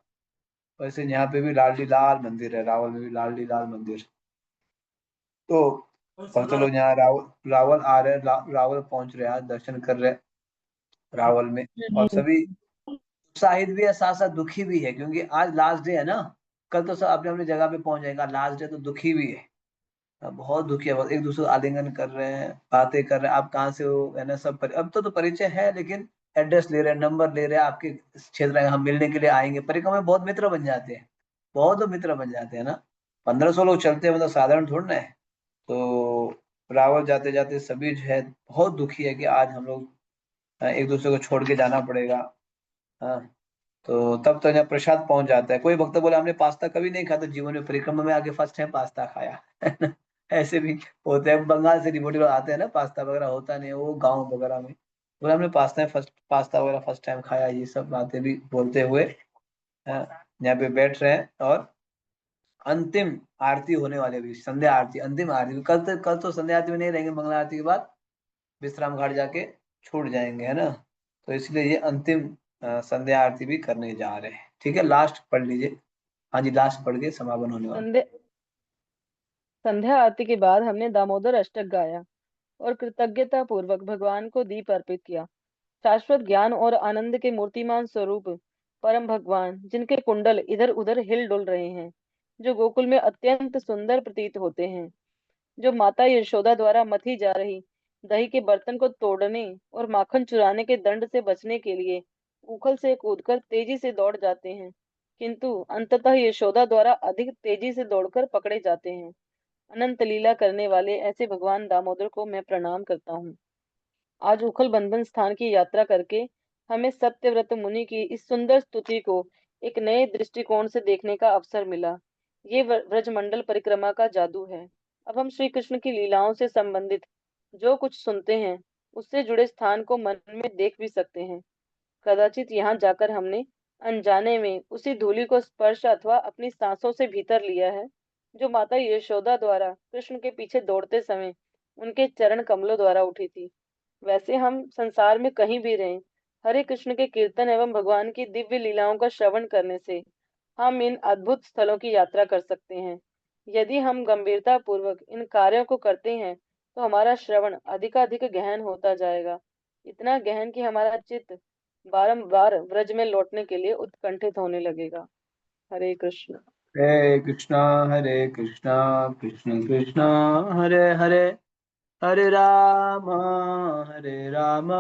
वैसे यहाँ पे भी लाडली लाल मंदिर है, रावल में भी लाडली लाल मंदिर। तो भक्त लोग यहाँ रावल रावल आ रहे, रावल पहुंच रहे हैं, आज दर्शन कर रहे हैं रावल में। और सभी उत्साहित भी है, साथ साथ दुखी भी है, क्योंकि आज लास्ट डे है ना। कल तो सब अपने अपनी जगह पे पहुंच जाएगा, लास्ट डे तो दुखी भी है। बहुत दुखी है, बहुत एक दूसरे को आलिंगन कर रहे हैं, बातें कर रहे हैं, आप कहाँ से हो, है ना, सब अब तो परिचय है, लेकिन एड्रेस ले रहे हैं, नंबर ले रहे हैं, आपके क्षेत्र में हम मिलने के लिए आएंगे। परिक्रमा में बहुत मित्र बन जाते हैं, बहुत मित्र बन जाते हैं ना। 1500 लोग चलते हैं, मतलब साधारण थोड़ा ना है। तो रावल जाते जाते सभी जो है बहुत दुखी है कि आज हम लोग एक दूसरे को छोड़ के जाना पड़ेगा। हाँ। तो तब तो यहाँ प्रसाद पहुंच जाता है। कोई भक्त बोला हमने पास्ता कभी नहीं खाया, तो जीवन में परिक्रमा में आके फर्स्ट टाइम पास्ता खाया है ना। ऐसे भी होते हैं, बंगाल से डिवोटी लोग आते हैं ना, पास्ता वगैरह होता नहीं है वो गाँव वगैरह में। बोला हमने पास्ता वगैरह फर्स्ट टाइम खाया, ये सब बातें भी बोलते हुए यहाँ पे बैठ रहे हैं। और अंतिम आरती होने वाले भी, संध्या आरती, अंतिम आरती कल तो संध्या आरती में नहीं रहेंगे, मंगला आरती के बाद विश्राम घाट जाके छूट जाएंगे, है ना। तो इसलिए ये अंतिम संध्या आरती भी करने जा रहे हैं। ठीक है, लास्ट पढ़ लीजिए। हाँ जी, लास्ट पढ़ के समापन होने वाला। संध्या संध्या आरती के बाद हमने दामोदर अष्टक गाया और कृतज्ञता पूर्वक भगवान को दीप अर्पित किया। शाश्वत ज्ञान और आनंद के मूर्तिमान स्वरूप परम भगवान, जिनके कुंडल इधर उधर हिल डुल रहे हैं, जो गोकुल में अत्यंत सुंदर प्रतीत होते हैं, जो माता यशोदा द्वारा मथी जा रही दही के बर्तन को तोड़ने और माखन चुराने के दंड से बचने के लिए उखल से कूदकर तेजी से दौड़ जाते हैं, किंतु अंततः यशोदा द्वारा अधिक तेजी से दौड़कर पकड़े जाते हैं। अनंत लीला करने वाले ऐसे भगवान दामोदर को मैं प्रणाम करता हूँ। आज उखल बंधन स्थान की यात्रा करके हमें सत्यव्रत मुनि की इस सुंदर स्तुति को एक नए दृष्टिकोण से देखने का अवसर मिला। ये व्रजमंडल परिक्रमा का जादू है। अब हम श्री कृष्ण की लीलाओं से संबंधित जो कुछ सुनते हैं, उससे जुड़े स्थान को मन में देख भी सकते हैं। कदाचित यहाँ जाकर हमने अनजाने में उसी धूलि को स्पर्श अथवा अपनी सांसों से भीतर लिया है, जो माता यशोदा द्वारा कृष्ण के पीछे दौड़ते समय उनके चरण कमलों द्वारा उठी थी। वैसे हम संसार में कहीं भी रहें, हरे कृष्ण के कीर्तन एवं भगवान की दिव्य लीलाओं का श्रवण करने से हम इन अद्भुत स्थलों की यात्रा कर सकते हैं। यदि हम गंभीरता पूर्वक इन कार्यों को करते हैं, तो हमारा श्रवण अधिकाधिक गहन होता जाएगा, इतना गहन कि हमारा चित्त बारंबार व्रज में लौटने के लिए उत्कंठित होने लगेगा। हरे कृष्ण। हरे कृष्णा, हरे कृष्णा, कृष्ण कृष्णा, हरे हरे, हरे राम हरे राम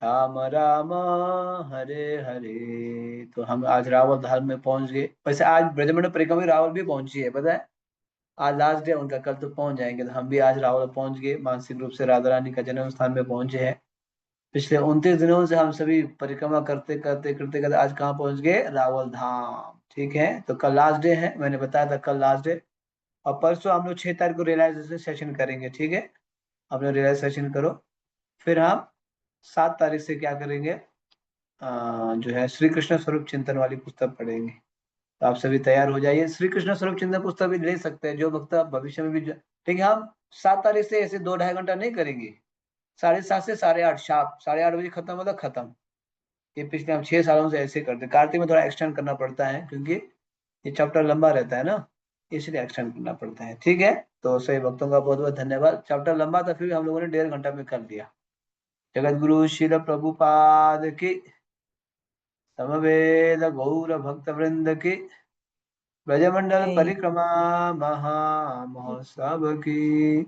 राम राम हरे हरे। तो हम आज रावल धाम में पहुंच गए। वैसे आज ब्रजमंडल परिक्रमा में रावल भी पहुंची है, पता है। आज लास्ट डे उनका, कल तो पहुंच जाएंगे। तो हम भी आज रावल पहुंच गए, मानसिक रूप से राधा रानी का जन्म स्थान में पहुंचे हैं। पिछले 29 दिनों से हम सभी परिक्रमा करते करते करते करते आज कहाँ पहुंच गए, रावल धाम। ठीक है, तो कल लास्ट डे है, मैंने बताया था कल लास्ट डे। और परसों हम लोग 6 तारीख को रियलाइजेशन सेशन करेंगे, ठीक है। आप लोग रियलाइजेशन करो। फिर हम 7 तारीख से क्या करेंगे, जो है श्री कृष्ण स्वरूप चिंतन वाली पुस्तक पढ़ेंगे। तो आप सभी तैयार हो जाइए। श्री कृष्ण स्वरूप चिंतन पुस्तक भी ले सकते हैं जो भक्त भविष्य में भी ठीक है। हम 7 तारीख से ऐसे 2-2.5 घंटा नहीं करेंगे। 7:30 से 8:30 शार्प, 8:30 बजे खत्म होता खत्म। ये पिछले हम 6 सालों से ऐसे करते। कार्तिक में थोड़ा एक्सटेंड करना पड़ता है क्योंकि ये चैप्टर लंबा रहता है ना, इसलिए एक्सटेंड करना पड़ता है। ठीक है, तो सही भक्तों का बहुत बहुत धन्यवाद। चैप्टर लंबा था, फिर भी हम लोगों ने 1.5 घंटा में कर दिया। जगत गुरु शिल प्रभुपाद की, समवेद गौर भक्त वृंद की, ब्रजमंडल जय परिक्रमा महा महोत्सव की।